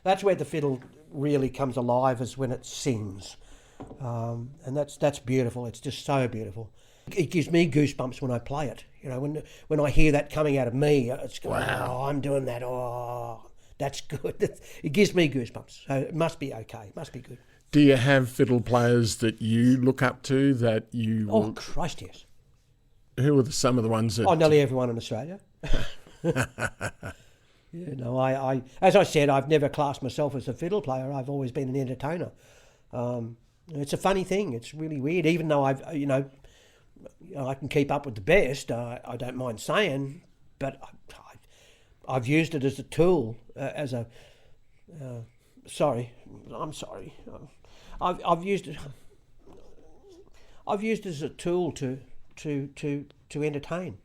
[SPEAKER 2] That's where the fiddle really comes alive, is when it sings, and that's beautiful. It's just so beautiful. It gives me goosebumps when I play it. You know, when I hear that coming out of me, it's going, wow. Oh, I'm doing that. Oh, that's good. It gives me goosebumps. So it must be okay. It must be good.
[SPEAKER 1] Do you have fiddle players that you look up to that you...
[SPEAKER 2] Oh, Christ, yes.
[SPEAKER 1] Who are some of the ones that...
[SPEAKER 2] Oh, nearly everyone in Australia. Yeah, no, I as I said, I've never classed myself as a fiddle player. I've always been an entertainer. It's a funny thing. It's really weird. Even though I can keep up with the best, I don't mind saying, but I've used it as a tool, I'm sorry. I've used it as a tool to entertain.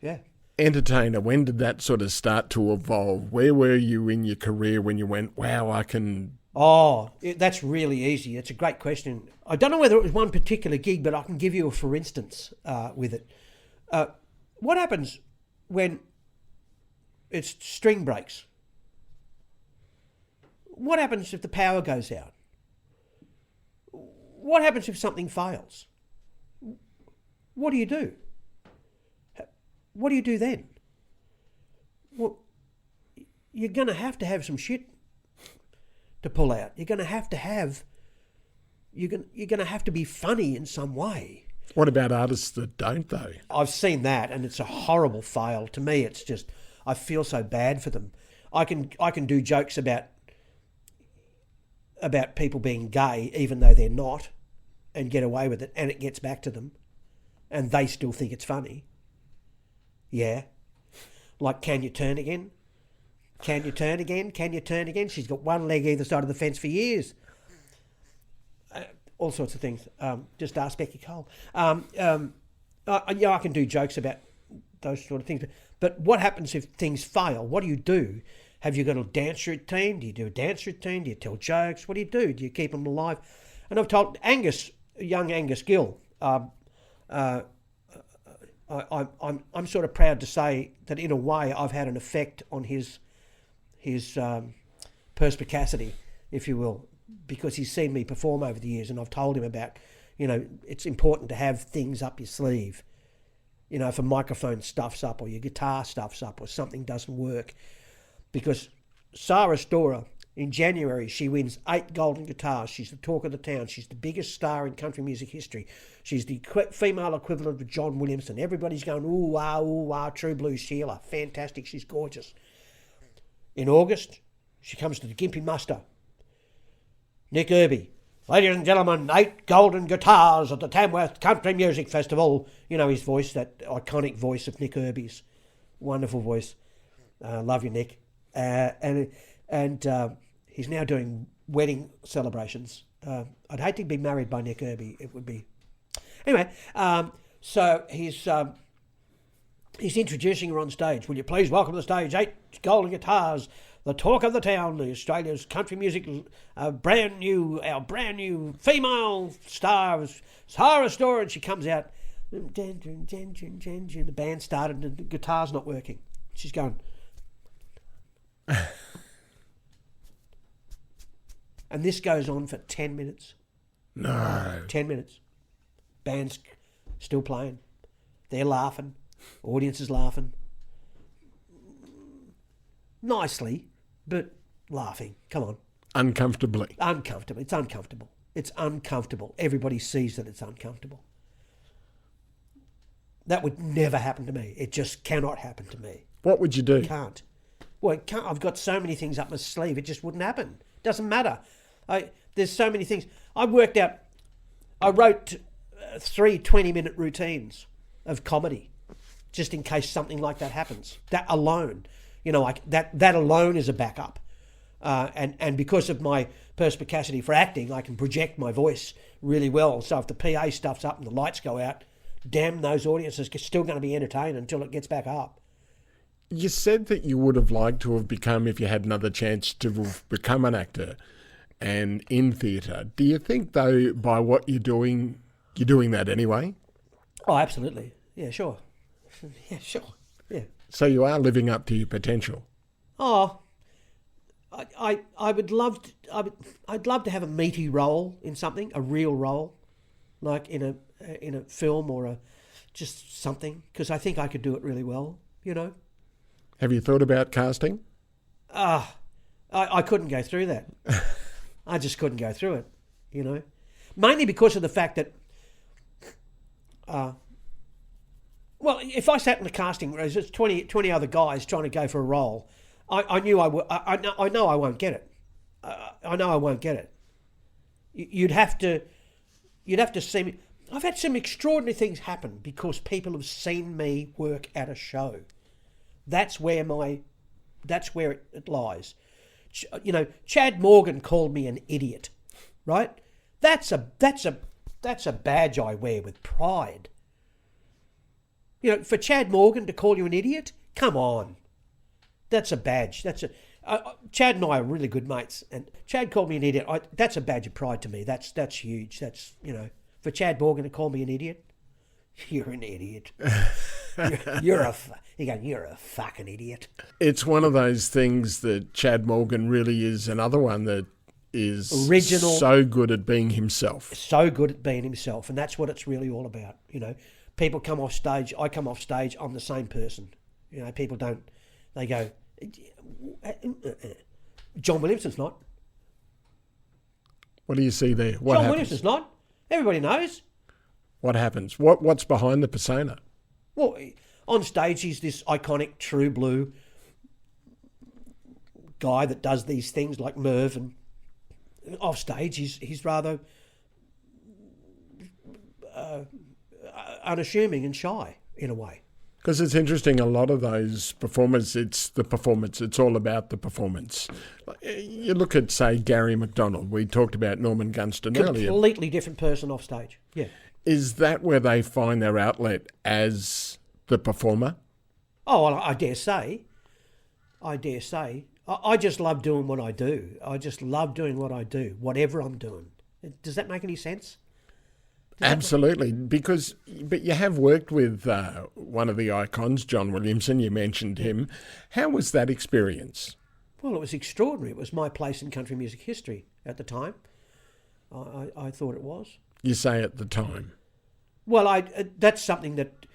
[SPEAKER 2] Yeah.
[SPEAKER 1] Entertainer, when did that sort of start to evolve? Where were you in your career when you went, wow, I can...
[SPEAKER 2] Oh, that's really easy. It's a great question. I don't know whether it was one particular gig, but I can give you a for instance with it. What happens when it's string breaks? What happens if the power goes out? What happens if something fails? What do you do? What do you do then? Well, you're going to have some shit to pull out. You're going to have to be funny in some way.
[SPEAKER 1] What about artists that don't, though?
[SPEAKER 2] I've seen that, and it's a horrible fail. To me, it's just, I feel so bad for them. I can do jokes about people being gay, even though they're not, and get away with it, and it gets back to them, and they still think it's funny. Yeah. Like, can you turn again? Can you turn again? Can you turn again? She's got one leg either side of the fence for years. All sorts of things. Just ask Becky Cole. I can do jokes about those sort of things. But what happens if things fail? What do you do? Have you got a dance routine? Do you do a dance routine? Do you tell jokes? What do? Do you keep them alive? And I've told young Angus Gill, I'm sort of proud to say that in a way I've had an effect on his perspicacity, if you will, because he's seen me perform over the years, and I've told him about, it's important to have things up your sleeve. If a microphone stuffs up or your guitar stuffs up or something doesn't work. Because Sarah Storer, in January, she wins 8 golden guitars. She's the talk of the town. She's the biggest star in country music history. She's the female equivalent of John Williamson. Everybody's going, ooh, wow, True Blue Sheila. Fantastic, she's gorgeous. In August, she comes to the Gympie Muster. Nick Irby, ladies and gentlemen, 8 golden guitars at the Tamworth Country Music Festival. You know his voice, that iconic voice of Nick Irby's. Wonderful voice. Love you, Nick. And he's now doing wedding celebrations. I'd hate to be married by Nick Irby. It would be... Anyway, so he's introducing her on stage. Will you please welcome to the stage 8 golden guitars, the talk of the town, Australia's country music, our brand new female star, Sarah Storr. And she comes out. The band started and the guitar's not working. She's going... And this goes on for 10 minutes.
[SPEAKER 1] No.
[SPEAKER 2] 10 minutes. Band's still playing. They're laughing. Audience is laughing. Nicely, but laughing. Come on.
[SPEAKER 1] Uncomfortably.
[SPEAKER 2] Uncomfortable. It's uncomfortable. It's uncomfortable. Everybody sees that it's uncomfortable. That would never happen to me. It just cannot happen to me.
[SPEAKER 1] What would you do?
[SPEAKER 2] Can't. Well, it can't. I've got so many things up my sleeve. It just wouldn't happen. Doesn't matter. There's so many things. I wrote 3 20-minute routines of comedy just in case something like that happens. That alone, that alone is a backup. And because of my perspicacity for acting, I can project my voice really well. So if the PA stuffs up and the lights go out, damn, those audiences are still going to be entertained until it gets back up.
[SPEAKER 1] You said that you would have liked to have become, if you had another chance, to have become an actor and in theatre. Do you think, though, by what you're doing that anyway?
[SPEAKER 2] Oh, absolutely. Yeah, sure. Yeah, sure. Yeah.
[SPEAKER 1] So you are living up to your potential?
[SPEAKER 2] Oh, I'd love to have a meaty role in something, a real role, like in a film or just something, because I think I could do it really well,
[SPEAKER 1] Have you thought about casting?
[SPEAKER 2] I couldn't go through that. I just couldn't go through it, Mainly because of the fact that, if I sat in the casting room, there's 20 other guys trying to go for a role, I knew I would. I know I won't get it. I know I won't get it. You'd have to see me. I've had some extraordinary things happen because people have seen me work at a show. That's where it lies. Chad Morgan called me an idiot, right? That's a badge I wear with pride. For Chad Morgan to call you an idiot, come on. That's a badge. Chad and I are really good mates, and Chad called me an idiot. That's a badge of pride to me. That's huge. That's for Chad Morgan to call me an idiot, you're an idiot. You're a fucking idiot.
[SPEAKER 1] It's one of those things that Chad Morgan really is another one that is
[SPEAKER 2] original,
[SPEAKER 1] so good at being himself.
[SPEAKER 2] So good at being himself, and that's what it's really all about. People come off stage, I come off stage, I'm the same person. People don't. They go, John Williamson's not.
[SPEAKER 1] What do you see there?
[SPEAKER 2] John Williamson's not. Everybody knows.
[SPEAKER 1] What happens? What's behind the persona?
[SPEAKER 2] Well, on stage he's this iconic true blue guy that does these things like Merv, and off stage he's rather unassuming and shy in a way.
[SPEAKER 1] Because it's interesting, a lot of those performers, it's the performance. It's all about the performance. You look at, say, Gary McDonald. We talked about Norman Gunston earlier.
[SPEAKER 2] Completely different person off stage, yeah.
[SPEAKER 1] Is that where they find their outlet as the performer?
[SPEAKER 2] Oh, well, I dare say. I just love doing what I do. I just love doing what I do, whatever I'm doing. Does that make any sense?
[SPEAKER 1] Absolutely, but you have worked with one of the icons, John Williamson. You mentioned him. How was that experience?
[SPEAKER 2] Well, it was extraordinary. It was my place in country music history at the time. I thought it was.
[SPEAKER 1] You say at the time.
[SPEAKER 2] Well, that's something that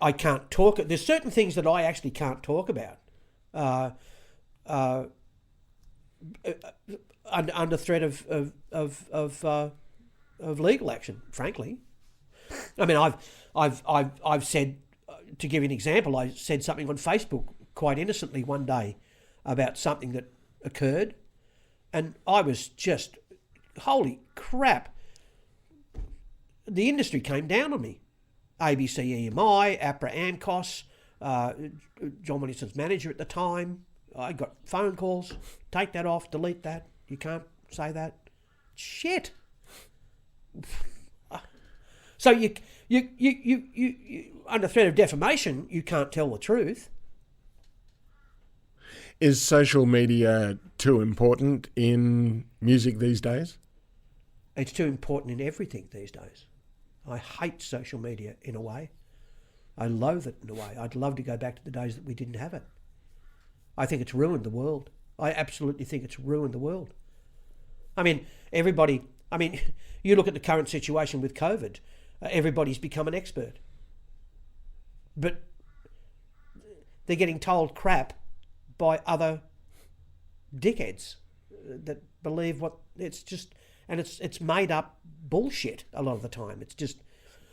[SPEAKER 2] I can't talk. There's certain things that I actually can't talk about under threat of legal action, frankly. I mean, I've said, to give you an example, I said something on Facebook quite innocently one day about something that occurred, and I was just, holy crap. The industry came down on me. ABC EMI, APRA AMCOS, John Williamson's manager at the time. I got phone calls. Take that off. Delete that. You can't say that. Shit. So you under threat of defamation, you can't tell the truth.
[SPEAKER 1] Is social media too important in music these days?
[SPEAKER 2] It's too important in everything these days. I hate social media in a way. I loathe it in a way. I'd love to go back to the days that we didn't have it. I think it's ruined the world. I absolutely think it's ruined the world. I mean, you look at the current situation with COVID, everybody's become an expert. But they're getting told crap by other dickheads that believe what it's just, and it's made up bullshit a lot of the time. It's just,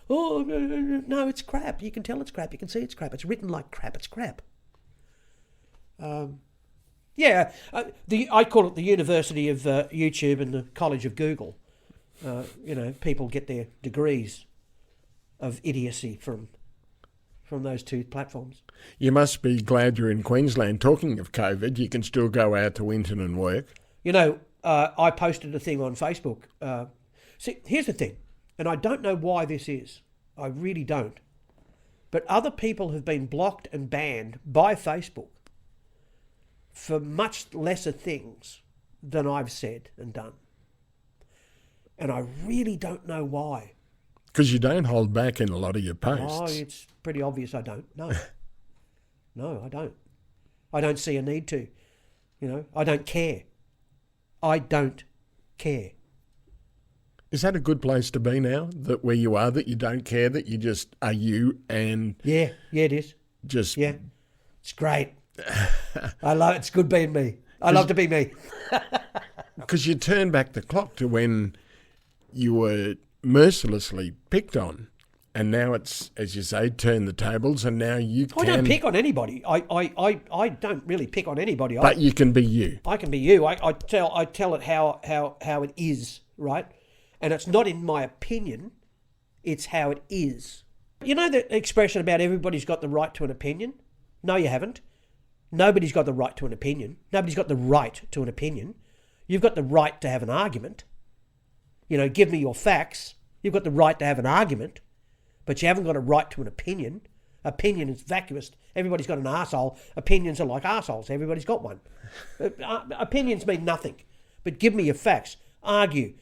[SPEAKER 2] oh, no, it's crap. You can tell it's crap. You can see it's crap. It's written like crap. It's crap. I call it the University of YouTube and the College of Google. People get their degrees of idiocy from those two platforms.
[SPEAKER 1] You must be glad you're in Queensland. Talking of COVID, you can still go out to Winton and work.
[SPEAKER 2] I posted a thing on Facebook. See, here's the thing, and I don't know why this is. I really don't. But other people have been blocked and banned by Facebook for much lesser things than I've said and done. And I really don't know why.
[SPEAKER 1] Because you don't hold back in a lot of your posts.
[SPEAKER 2] Oh, it's pretty obvious I don't. No. No, I don't. I don't see a need to. I don't care. I don't care.
[SPEAKER 1] Is that a good place to be now? That where you are, that you don't care, that you just are you and...
[SPEAKER 2] Yeah, it is.
[SPEAKER 1] Just...
[SPEAKER 2] Yeah, it's great. I love it. It's good being me. I love to be me.
[SPEAKER 1] Because you turn back the clock to when you were mercilessly picked on, and now it's, as you say, turn the tables, and now you can...
[SPEAKER 2] I don't pick on anybody. I don't really pick on anybody.
[SPEAKER 1] But you can be you.
[SPEAKER 2] I can be you. I tell it how it is, right? And it's not in my opinion, it's how it is. You know the expression about everybody's got the right to an opinion? No, you haven't. Nobody's got the right to an opinion. Nobody's got the right to an opinion. You've got the right to have an argument. Give me your facts. You've got the right to have an argument, but you haven't got a right to an opinion. Opinion is vacuous. Everybody's got an arsehole. Opinions are like arseholes. Everybody's got one. Opinions mean nothing, but give me your facts. Argue,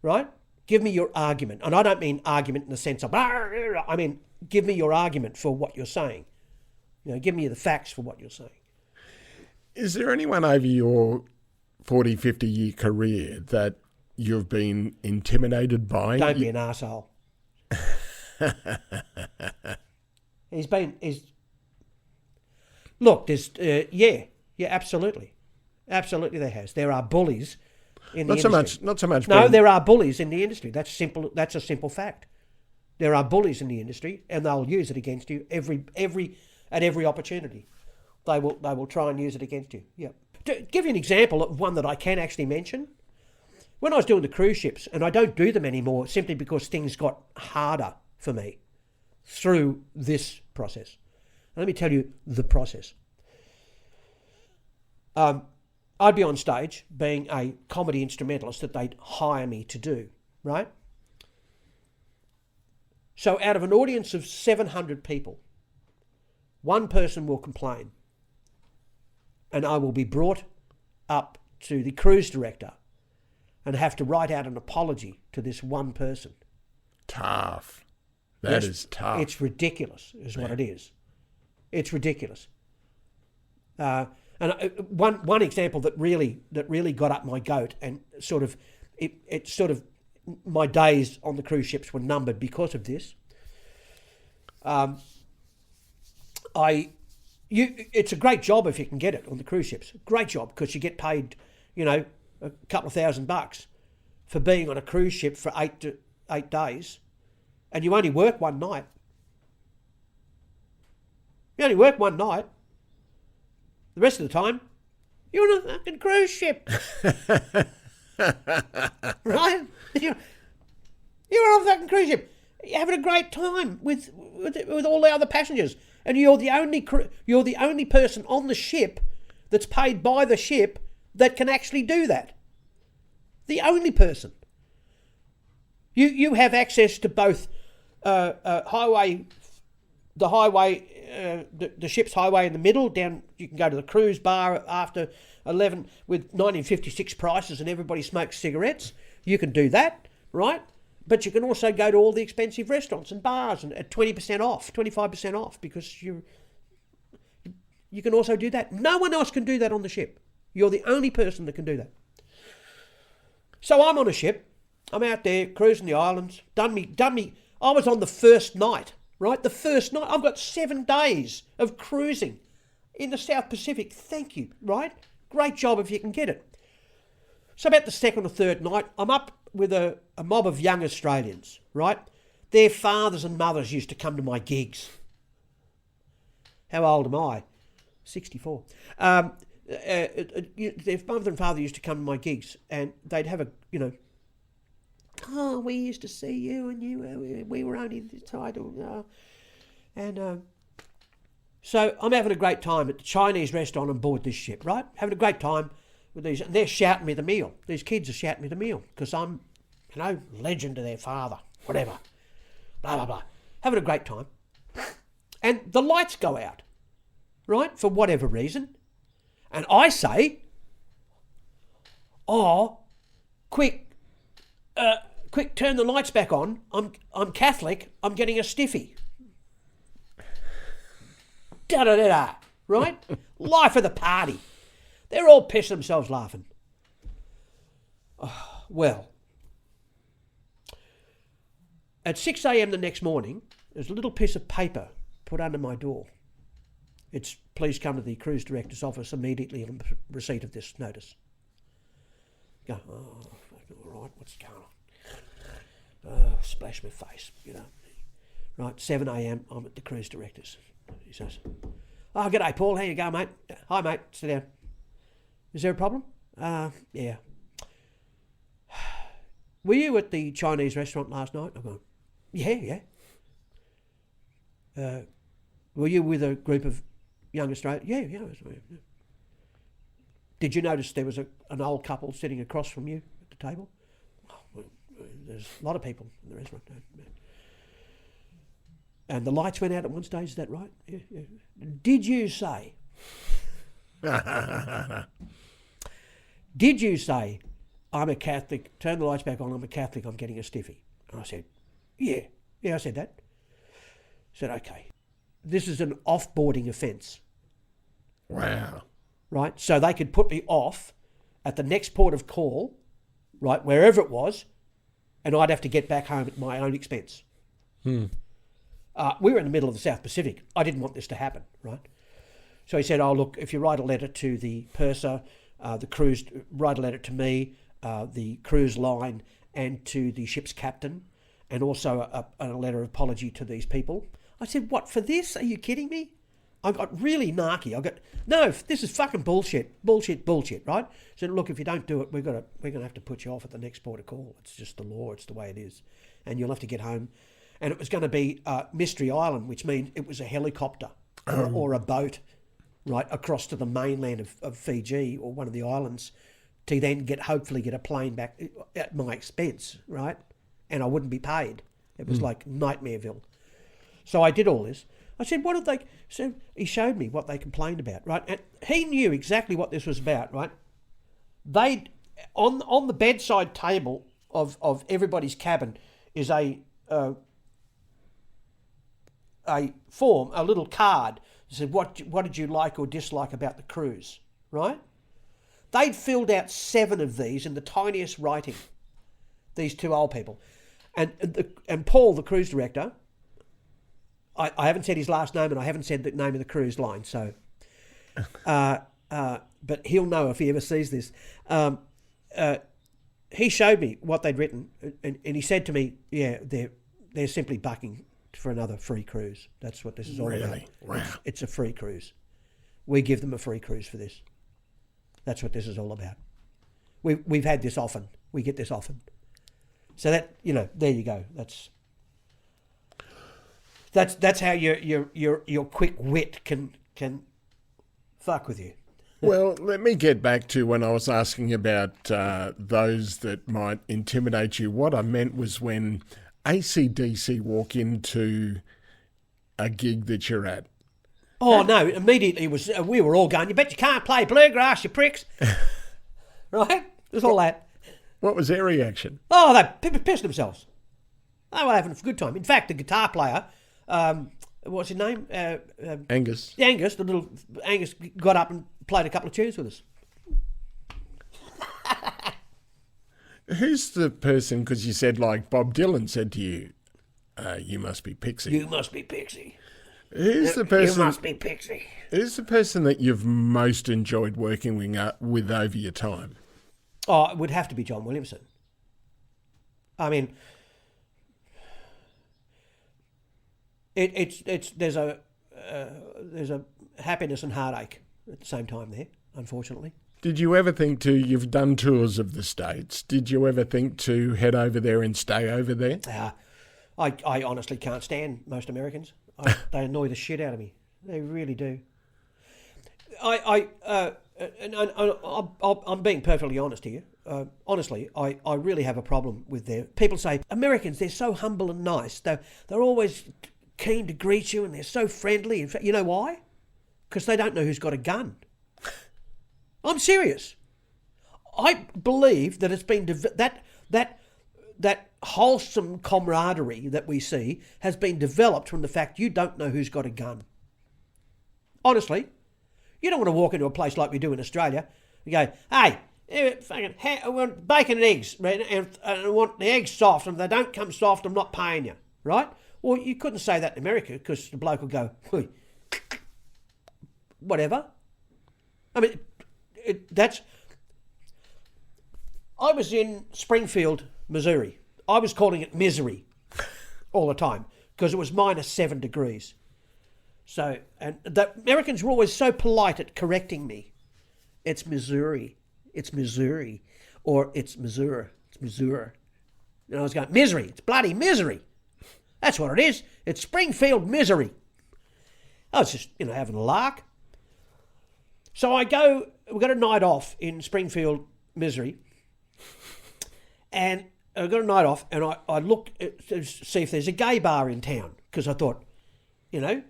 [SPEAKER 2] right? Give me your argument. And I don't mean argument in the sense of, I mean, give me your argument for what you're saying. Give me the facts for what you're saying.
[SPEAKER 1] Is there anyone over your 40, 50-year career that you've been intimidated by?
[SPEAKER 2] Don't be an arsehole. Look, there's, absolutely. Absolutely there has. There are bullies in the industry.
[SPEAKER 1] Not so much.
[SPEAKER 2] No, there are bullies in the industry. That's simple. That's a simple fact. There are bullies in the industry, and they'll use it against you at every opportunity. They will try and use it against you. Yeah. To give you an example of one that I can actually mention, when I was doing the cruise ships, and I don't do them anymore simply because things got harder for me through this process. And let me tell you the process. I'd be on stage being a comedy instrumentalist that they'd hire me to do, right? So out of an audience of 700 people, one person will complain, and I will be brought up to the cruise director and have to write out an apology to this one person.
[SPEAKER 1] Tough. That is tough.
[SPEAKER 2] It's ridiculous, is what it is. It's ridiculous. And one example that really got up my goat, and my days on the cruise ships were numbered because of this. It's a great job if you can get it on the cruise ships. Great job, because you get paid, a couple of $1,000 for being on a cruise ship for 8 days, and you only work one night. You only work one night. The rest of the time, you're on a fucking cruise ship. Right? You're on a fucking cruise ship. You're having a great time with all the other passengers. And you're the only person on the ship that's paid by the ship that can actually do that. The only person. You have access to both highway, the ship's highway in the middle. Down, you can go to the cruise bar after 11 with 1956 prices, and everybody smokes cigarettes. You can do that, right? But you can also go to all the expensive restaurants and bars and at 20% off, 25% off, because you can also do that. No one else can do that on the ship. You're the only person that can do that. So I'm on a ship. I'm out there cruising the islands. Done me. I was on the first night, right? The first night. I've got 7 days of cruising in the South Pacific. Thank you, right? Great job if you can get it. So about the second or third night, I'm up with a mob of young Australians, right? Their fathers and mothers used to come to my gigs. How old am I? 64. Their mother and father used to come to my gigs, and they'd have oh, we used to see you, and we were only the title. So I'm having a great time at the Chinese restaurant on board this ship, right? Having a great time with these, and they're shouting me the meal. These kids are shouting me the meal because I'm, legend to their father, whatever, blah, blah, blah. Having a great time. And the lights go out, right, for whatever reason. And I say, oh, quick, turn the lights back on. I'm Catholic. I'm getting a stiffy. Da-da-da-da, right? Life of the party. They're all pissing themselves laughing. Oh, well, at 6 a.m. the next morning, there's a little piece of paper put under my door. It's, please come to the cruise director's office immediately on receipt of this notice. Go, oh, all right, what's going on? Oh, splash my face, Right, 7 a.m, I'm at the cruise director's. He says, oh, g'day, Paul, how you going, mate? Hi, mate, sit down. Is there a problem? Yeah. Were you at the Chinese restaurant last night? I'm going, yeah. Were you with a group of young Australians? Yeah. Did you notice there was an old couple sitting across from you at the table? Oh, well, there's a lot of people in the restaurant. And the lights went out at one stage, is that right? Yeah. Did you say... Did you say, I'm a Catholic, turn the lights back on, I'm a Catholic, I'm getting a stiffy? And I said, yeah, I said that. I said, okay. This is an off-boarding offence.
[SPEAKER 1] Wow.
[SPEAKER 2] Right? So they could put me off at the next port of call, right, wherever it was, and I'd have to get back home at my own expense. We were in the middle of the South Pacific. I didn't want this to happen, right? So he said, oh, look, if you write a letter to the purser, the cruise, write a letter to me, the cruise line, and to the ship's captain, and also a letter of apology to these people. I said, what, for this? Are you kidding me? I got really narky. No, this is fucking bullshit, right? So look, if you don't do it, we're gonna have to put you off at the next port of call. It's just the law. It's the way it is, and you'll have to get home. And it was going to be Mystery Island, which means it was a helicopter or a boat, right, across to the mainland of Fiji or one of the islands, to then hopefully get a plane back at my expense, right? And I wouldn't be paid. It was like Nightmareville. So I did all this. I said, what did they... So he showed me what they complained about, right? And he knew exactly what this was about, right? They, on the bedside table of everybody's cabin is a form, a little card that said, what did you like or dislike about the cruise, right? They'd filled out 7 of these in the tiniest writing, these 2 old people. And Paul, the cruise director, I haven't said his last name and I haven't said the name of the cruise line, so... but he'll know if he ever sees this. He showed me what they'd written, and he said to me, yeah, they're simply bucking for another free cruise. That's what this is all about.
[SPEAKER 1] Wow.
[SPEAKER 2] It's a free cruise. We give them a free cruise for this. That's what this is all about. We've had this often. We get this often. So that, there you go. That's how your quick wit can fuck with you.
[SPEAKER 1] Well, let me get back to when I was asking about those that might intimidate you. What I meant was when AC/DC walk into a gig that you're at.
[SPEAKER 2] Oh no! Immediately we were all going. You bet you can't play bluegrass, you pricks! Right? There's all that.
[SPEAKER 1] What was their reaction?
[SPEAKER 2] Oh, they pissed themselves. They were having a good time. In fact, the guitar player, what's his name?
[SPEAKER 1] Angus.
[SPEAKER 2] Angus, the little Angus, got up and played a couple of tunes with us.
[SPEAKER 1] Who's the person, because you said like Bob Dylan said to you, you must be Pixie.
[SPEAKER 2] You must be Pixie.
[SPEAKER 1] Who's the person?
[SPEAKER 2] You must be Pixie.
[SPEAKER 1] Who's the person that you've most enjoyed working with over your time?
[SPEAKER 2] Oh, it would have to be John Williamson. I mean, there's a happiness and heartache at the same time there, unfortunately.
[SPEAKER 1] Did you ever think you've done tours of the States, did you ever think to head over there and stay over there?
[SPEAKER 2] I honestly can't stand most Americans. They annoy the shit out of me. They really do. I'm being perfectly honest here. Honestly, I really have a problem with their... People say, Americans, they're so humble and nice. They're always keen to greet you and they're so friendly. In fact, you know why? Because they don't know who's got a gun. I'm serious. I believe that it's been... That wholesome camaraderie that we see has been developed from the fact you don't know who's got a gun. Honestly, you don't want to walk into a place like we do in Australia. You go, hey, I want bacon and eggs, and I want the eggs soft, and if they don't come soft, I'm not paying you, right? Well, you couldn't say that in America because the bloke will go, whatever. I mean, I was in Springfield, Missouri. I was calling it misery all the time because it was -7 degrees. So, and the Americans were always so polite at correcting me. It's Missouri. It's Missouri. Or it's Missouri. It's Missouri. And I was going, misery. It's bloody misery. That's what it is. It's Springfield misery. I was just, having a lark. So we got a night off in Springfield, Missouri. And I got a night off and I looked to see if there's a gay bar in town because I thought, the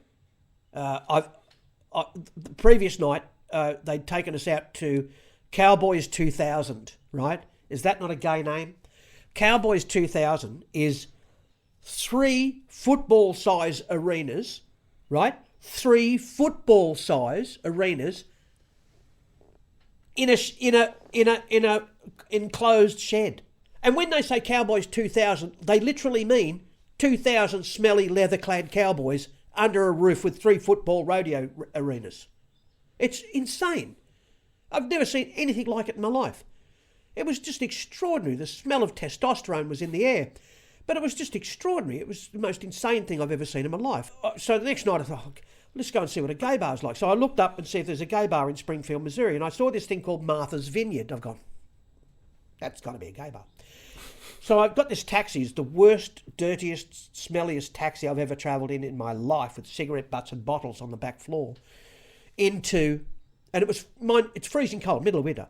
[SPEAKER 2] previous night they'd taken us out to Cowboys 2000, right? Is that not a gay name? Cowboys 2000 is 3 football-size arenas, right? 3 football-size arenas in a enclosed shed. And when they say Cowboys 2000, they literally mean 2,000 smelly leather-clad cowboys under a roof with 3 football rodeo arenas. It's insane. I've never seen anything like it in my life. It was just extraordinary. The smell of testosterone was in the air. But it was just extraordinary. It was the most insane thing I've ever seen in my life. So the next night I thought, let's go and see what a gay bar's like. So I looked up and see if there's a gay bar in Springfield, Missouri, and I saw this thing called Martha's Vineyard. I've gone, that's got to be a gay bar. So I've got this taxi. It's the worst, dirtiest, smelliest taxi I've ever travelled in my life, with cigarette butts and bottles on the back floor. And it's freezing cold, middle of winter,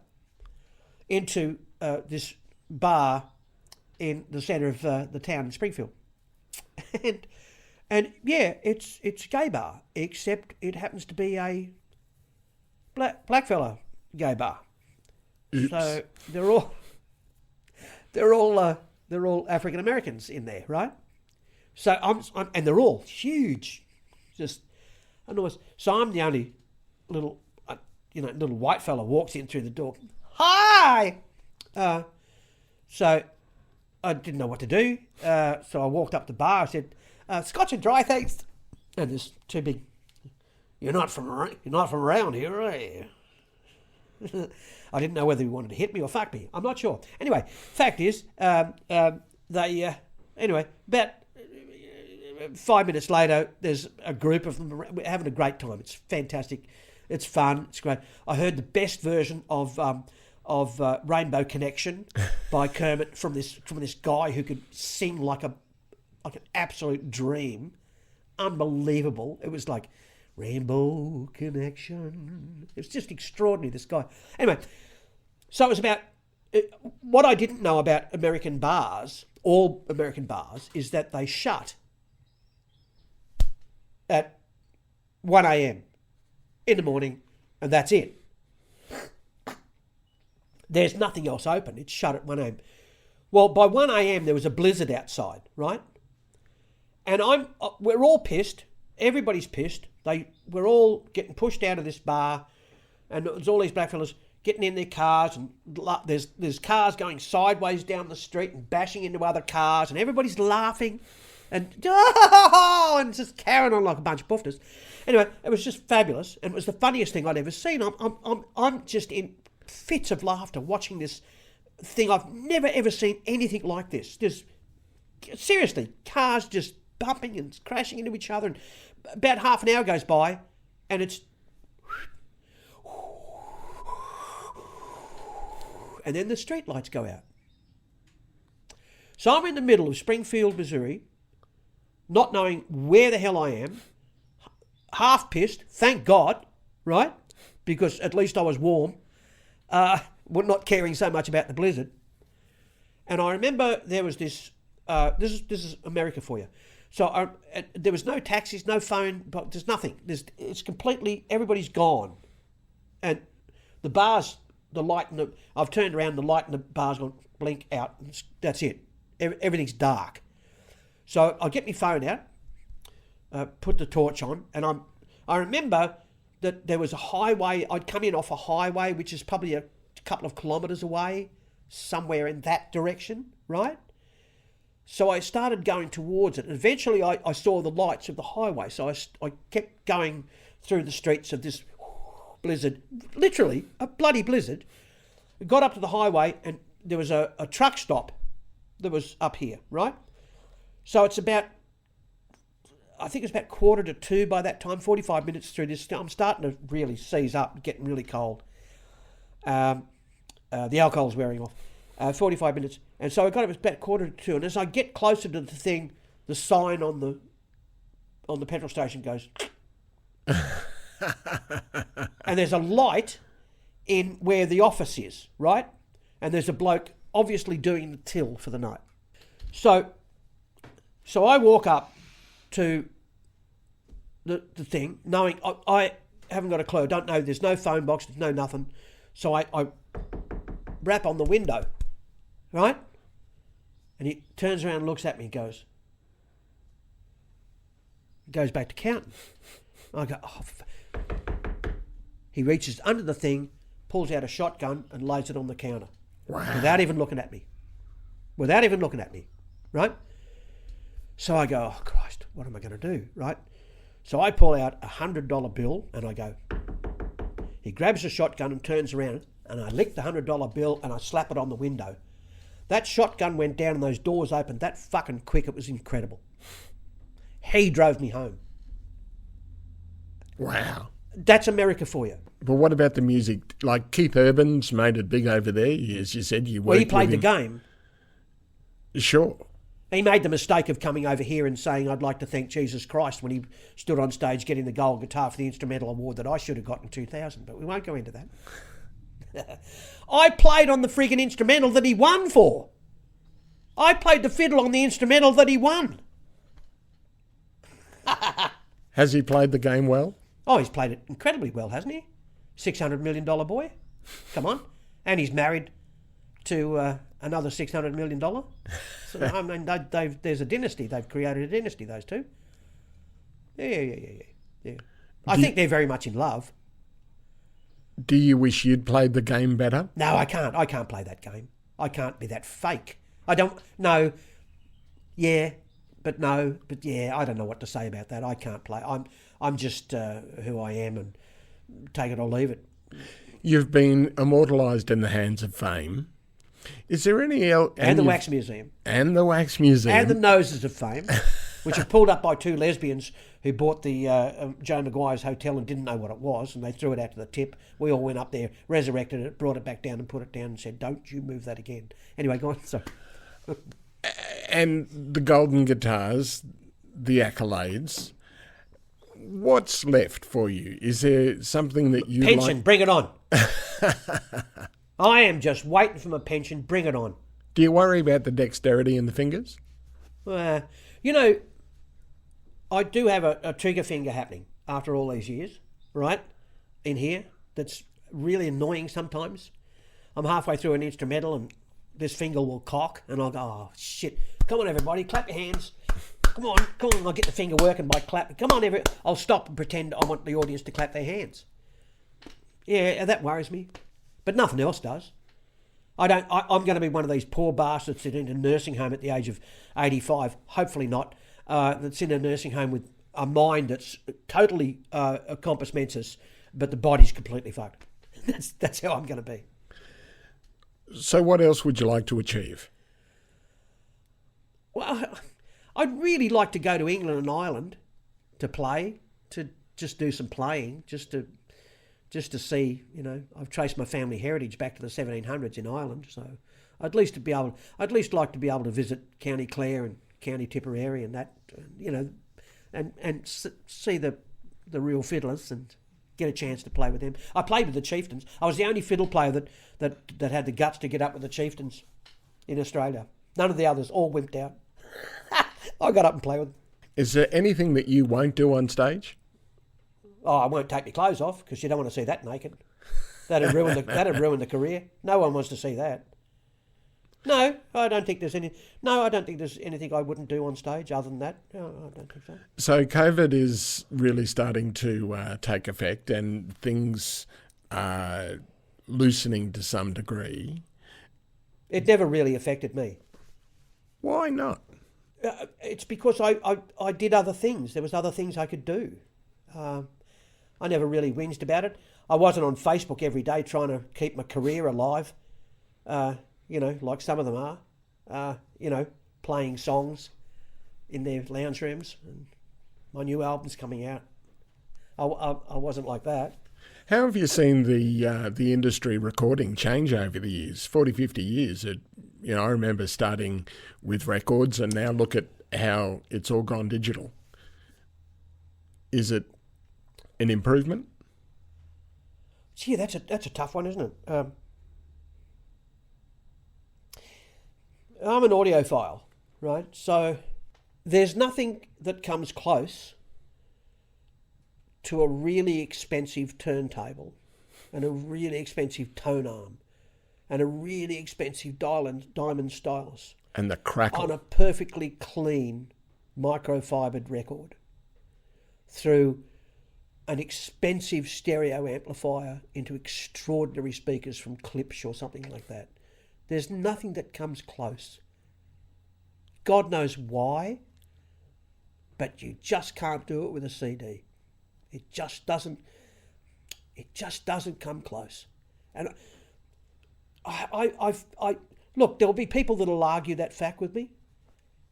[SPEAKER 2] into this bar in the centre of the town in Springfield. And yeah, it's a gay bar, except it happens to be a black fella gay bar. Oops. So they're all African Americans in there, right? So and they're all huge, just enormous. So I'm the only little white fella walks in through the door. Hi. So I didn't know what to do. So I walked up the bar. I said, "Scotch and dry, thanks." And there's 2 big. You're not from around here, are you? I didn't know whether he wanted to hit me or fuck me. I'm not sure. Anyway, fact is, about 5 minutes later, there's a group of them. We're having a great time. It's fantastic. It's fun. It's great. I heard the best version of Rainbow Connection by Kermit from this guy who could sing like an absolute dream. unbelievable. It was like Rainbow Connection. It was just extraordinary, this guy. Anyway, so it was about... What I didn't know about American bars, all American bars, is that they shut at 1 a.m. in the morning, and that's it. There's nothing else open. It's shut at 1 a.m. Well, by 1 a.m. there was a blizzard outside, right? And we're all pissed. Everybody's pissed. We're all getting pushed out of this bar, and there's all these blackfellas getting in their cars, and there's cars going sideways down the street and bashing into other cars, and everybody's laughing and just carrying on like a bunch of buffers. Anyway, it was just fabulous, and it was the funniest thing I'd ever seen. I'm just in fits of laughter watching this thing. I've never ever seen anything like this. Just seriously, cars just bumping and crashing into each other, and about half an hour goes by, and it's... And then the street lights go out. So I'm in the middle of Springfield, Missouri, not knowing where the hell I am, half pissed, thank God, right? Because at least I was warm, not caring so much about the blizzard. And I remember there was this, this is America for you. So there was no taxis, no phone, but there's nothing. It's completely, everybody's gone. And the bars... I've turned around, the light in the bar's gone blink out. That's it. Everything's dark. So I get my phone out, put the torch on, and I remember that there was a highway. I'd come in off a highway, which is probably a couple of kilometres away, somewhere in that direction, right? So I started going towards it, and eventually I saw the lights of the highway. So I kept going through the streets of this blizzard, literally a bloody blizzard. Got up to the highway, and there was a truck stop that was up here, right? So it's about, I think it's about 1:45 by that time, 45 minutes through this. I'm starting to really seize up, getting really cold. The alcohol's wearing off. 45 minutes. And so I got up, it was about 1:45, and as I get closer to the thing, the sign on the petrol station goes... And there's a light in where the office is, right? And there's a bloke obviously doing the till for the night. So I walk up to the thing, knowing I haven't got a clue. I don't know. There's no phone box. There's no nothing. So I rap on the window, right? And he turns around and looks at me and goes back to counting. I go, oh... He reaches under the thing, pulls out a shotgun and lays it on the counter.
[SPEAKER 1] Wow.
[SPEAKER 2] Without even looking at me. Right? So I go, oh Christ, what am I going to do, right? So I pull out a $100 bill and I go... He grabs a shotgun and turns around, and I lick the $100 bill and I slap it on the window. That shotgun went down and those doors opened that fucking quick. It was incredible. He drove me home.
[SPEAKER 1] Wow.
[SPEAKER 2] That's America for you.
[SPEAKER 1] But what about the music? Like Keith Urban's made it big over there. As you said, you worked
[SPEAKER 2] Well, he played the
[SPEAKER 1] with him.
[SPEAKER 2] game.
[SPEAKER 1] Sure.
[SPEAKER 2] He made the mistake of coming over here and saying, I'd like to thank Jesus Christ, when he stood on stage getting the gold guitar for the instrumental award that I should have got in 2000. But we won't go into that. I played on the friggin' instrumental that he won for. I played the fiddle on the instrumental that he won.
[SPEAKER 1] Has he played the game well?
[SPEAKER 2] Oh, he's played it incredibly well, hasn't he? $600 million boy. Come on. And he's married to another $600 million. So, I mean, there's a dynasty. They've created a dynasty, those two. Yeah. I think they're very much in love.
[SPEAKER 1] Do you wish you'd played the game better?
[SPEAKER 2] No, I can't. I can't play that game. I can't be that fake. I don't... No. Yeah. But no. But yeah, I don't know what to say about that. I can't play. I'm just who I am, and take it or leave it.
[SPEAKER 1] You've been immortalised in the hands of fame. Is there any else?
[SPEAKER 2] And the Wax Museum.
[SPEAKER 1] And the Wax Museum.
[SPEAKER 2] And the Noses of Fame, which are pulled up by two lesbians who bought the Joe Maguire's hotel and didn't know what it was, and they threw it out to the tip. We all went up there, resurrected it, brought it back down and put it down and said, don't you move that again. Anyway, go on. So.
[SPEAKER 1] And the golden guitars, the accolades. What's left for you? Is there something that you
[SPEAKER 2] Pension,
[SPEAKER 1] like?
[SPEAKER 2] bring it on. I am just waiting for my pension, bring it on.
[SPEAKER 1] Do you worry about the dexterity in the fingers?
[SPEAKER 2] You know, I do have a trigger finger happening after all these years, right? In here, that's really annoying sometimes. I'm halfway through an instrumental and this finger will cock and I'll go, oh shit, come on everybody, clap your hands. Come on, I'll get the finger working by clapping. Come on, I'll stop and pretend I want the audience to clap their hands. Yeah, that worries me. But nothing else does. I'm going to be one of these poor bastards that's in a nursing home at the age of 85, hopefully not, that's in a nursing home with a mind that's totally compos mentis, but the body's completely fucked. That's how I'm going to be.
[SPEAKER 1] So what else would you like to achieve?
[SPEAKER 2] Well, I'd really like to go to England and Ireland to play, to just do some playing, just to see, you know, I've traced my family heritage back to the 1700s in Ireland, so I'd least like to be able to visit County Clare and County Tipperary and that, you know, and see the real fiddlers and get a chance to play with them. I played with the Chieftains. I was the only fiddle player that had the guts to get up with the Chieftains in Australia. None of the others all wimped out. I got up and played with them.
[SPEAKER 1] Is there anything that you won't do on stage?
[SPEAKER 2] Oh, I won't take my clothes off because you don't want to see that naked. That'd ruin the career. No one wants to see that. No, I don't think there's anything I wouldn't do on stage other than that. No, I don't think so.
[SPEAKER 1] So COVID is really starting to take effect and things are loosening to some degree.
[SPEAKER 2] It never really affected me.
[SPEAKER 1] Why not?
[SPEAKER 2] It's because I did other things. There was other things I could do. I never really whinged about it. I wasn't on Facebook every day trying to keep my career alive, you know, like some of them are, you know, playing songs in their lounge rooms and my new album's coming out. I wasn't like that.
[SPEAKER 1] How have you seen the industry recording change over the years, 40, 50 years? I remember starting with records and now look at how it's all gone digital. Is it an improvement?
[SPEAKER 2] Gee, that's a tough one, isn't it? I'm an audiophile, right? So there's nothing that comes close to a really expensive turntable and a really expensive tone arm and a really expensive diamond stylus.
[SPEAKER 1] And the crackle.
[SPEAKER 2] On a perfectly clean microfibered record through an expensive stereo amplifier into extraordinary speakers from Klipsch or something like that. There's nothing that comes close. God knows why, but you just can't do it with a CD. It just doesn't come close. And I look, there'll be people that'll argue that fact with me,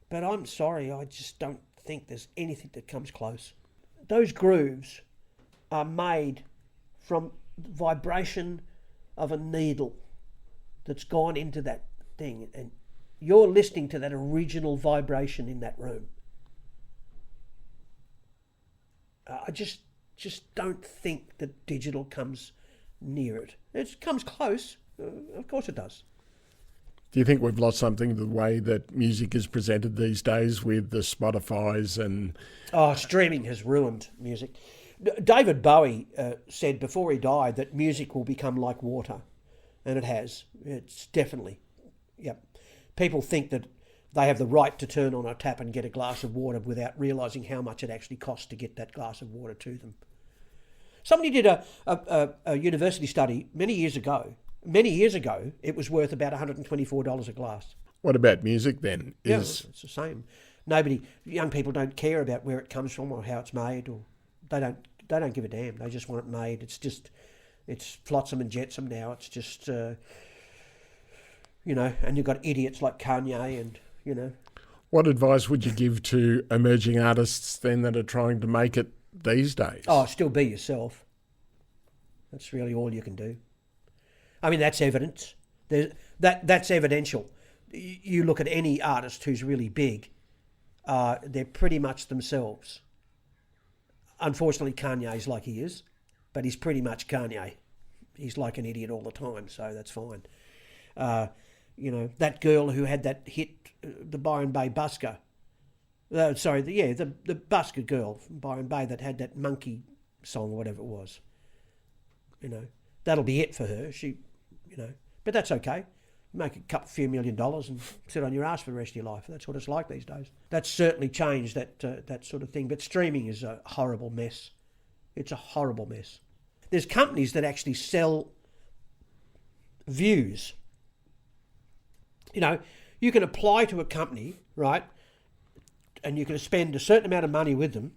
[SPEAKER 2] but I'm sorry, I just don't think there's anything that comes close. Those grooves are made from vibration of a needle that's gone into that thing, and you're listening to that original vibration in that room. I just don't think that digital comes near it. It comes close, of course it does.
[SPEAKER 1] Do you think we've lost something the way that music is presented these days with the Spotifys and...
[SPEAKER 2] Oh, streaming has ruined music. David Bowie said before he died that music will become like water, and it has. It's definitely, yep. People think that they have the right to turn on a tap and get a glass of water without realising how much it actually costs to get that glass of water to them. Somebody did a university study many years ago. It was worth about $124 a glass.
[SPEAKER 1] What about music then?
[SPEAKER 2] Yeah, it's the same. Young people don't care about where it comes from or how it's made, or they don't give a damn. They just want it made. It's flotsam and jetsam now. It's just, and you've got idiots like Kanye and,
[SPEAKER 1] What advice would you give to emerging artists then that are trying to make it these days?
[SPEAKER 2] Oh, still be yourself. That's really all you can do. I mean, that's evidence. That's evidential. You look at any artist who's really big, they're pretty much themselves. unfortunately, Kanye's like he is, but he's pretty much Kanye. He's like an idiot all the time, so that's fine. That girl who had that hit, the Byron Bay busker. The busker girl from Byron Bay that had that monkey song or whatever it was. That'll be it for her. But that's okay. Make a few $1 million and sit on your ass for the rest of your life. That's what it's like these days. That's certainly changed that sort of thing. But streaming is a horrible mess. It's a horrible mess. There's companies that actually sell views. You can apply to a company, right? And you can spend a certain amount of money with them,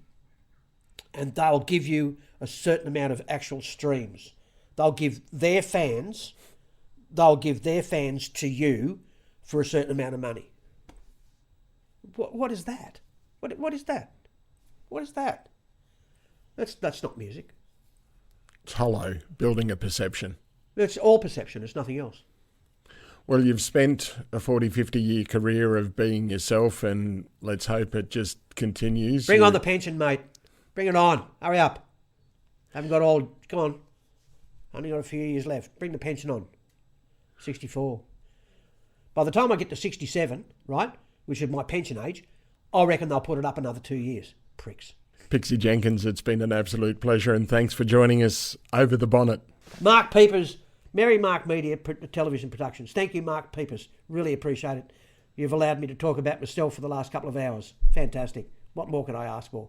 [SPEAKER 2] and they'll give you a certain amount of actual streams. They'll give their fans to you for a certain amount of money. What is that? What is that? What is that? That's not music.
[SPEAKER 1] It's hollow, building a perception.
[SPEAKER 2] It's all perception. It's nothing else.
[SPEAKER 1] Well, you've spent a 40, 50-year career of being yourself, and let's hope it just continues.
[SPEAKER 2] Bring on the pension, mate. Bring it on. Hurry up. Haven't got all... Come on. Only got a few years left. Bring the pension on. 64. By the time I get to 67, right, which is my pension age, I reckon they'll put it up another 2 years. Pricks.
[SPEAKER 1] Pixie Jenkins, it's been an absolute pleasure, and thanks for joining us over the bonnet.
[SPEAKER 2] Mark Piepers, Merry Mark Media Television Productions. Thank you, Mark Piepers. Really appreciate it. You've allowed me to talk about myself for the last couple of hours. Fantastic. What more could I ask for?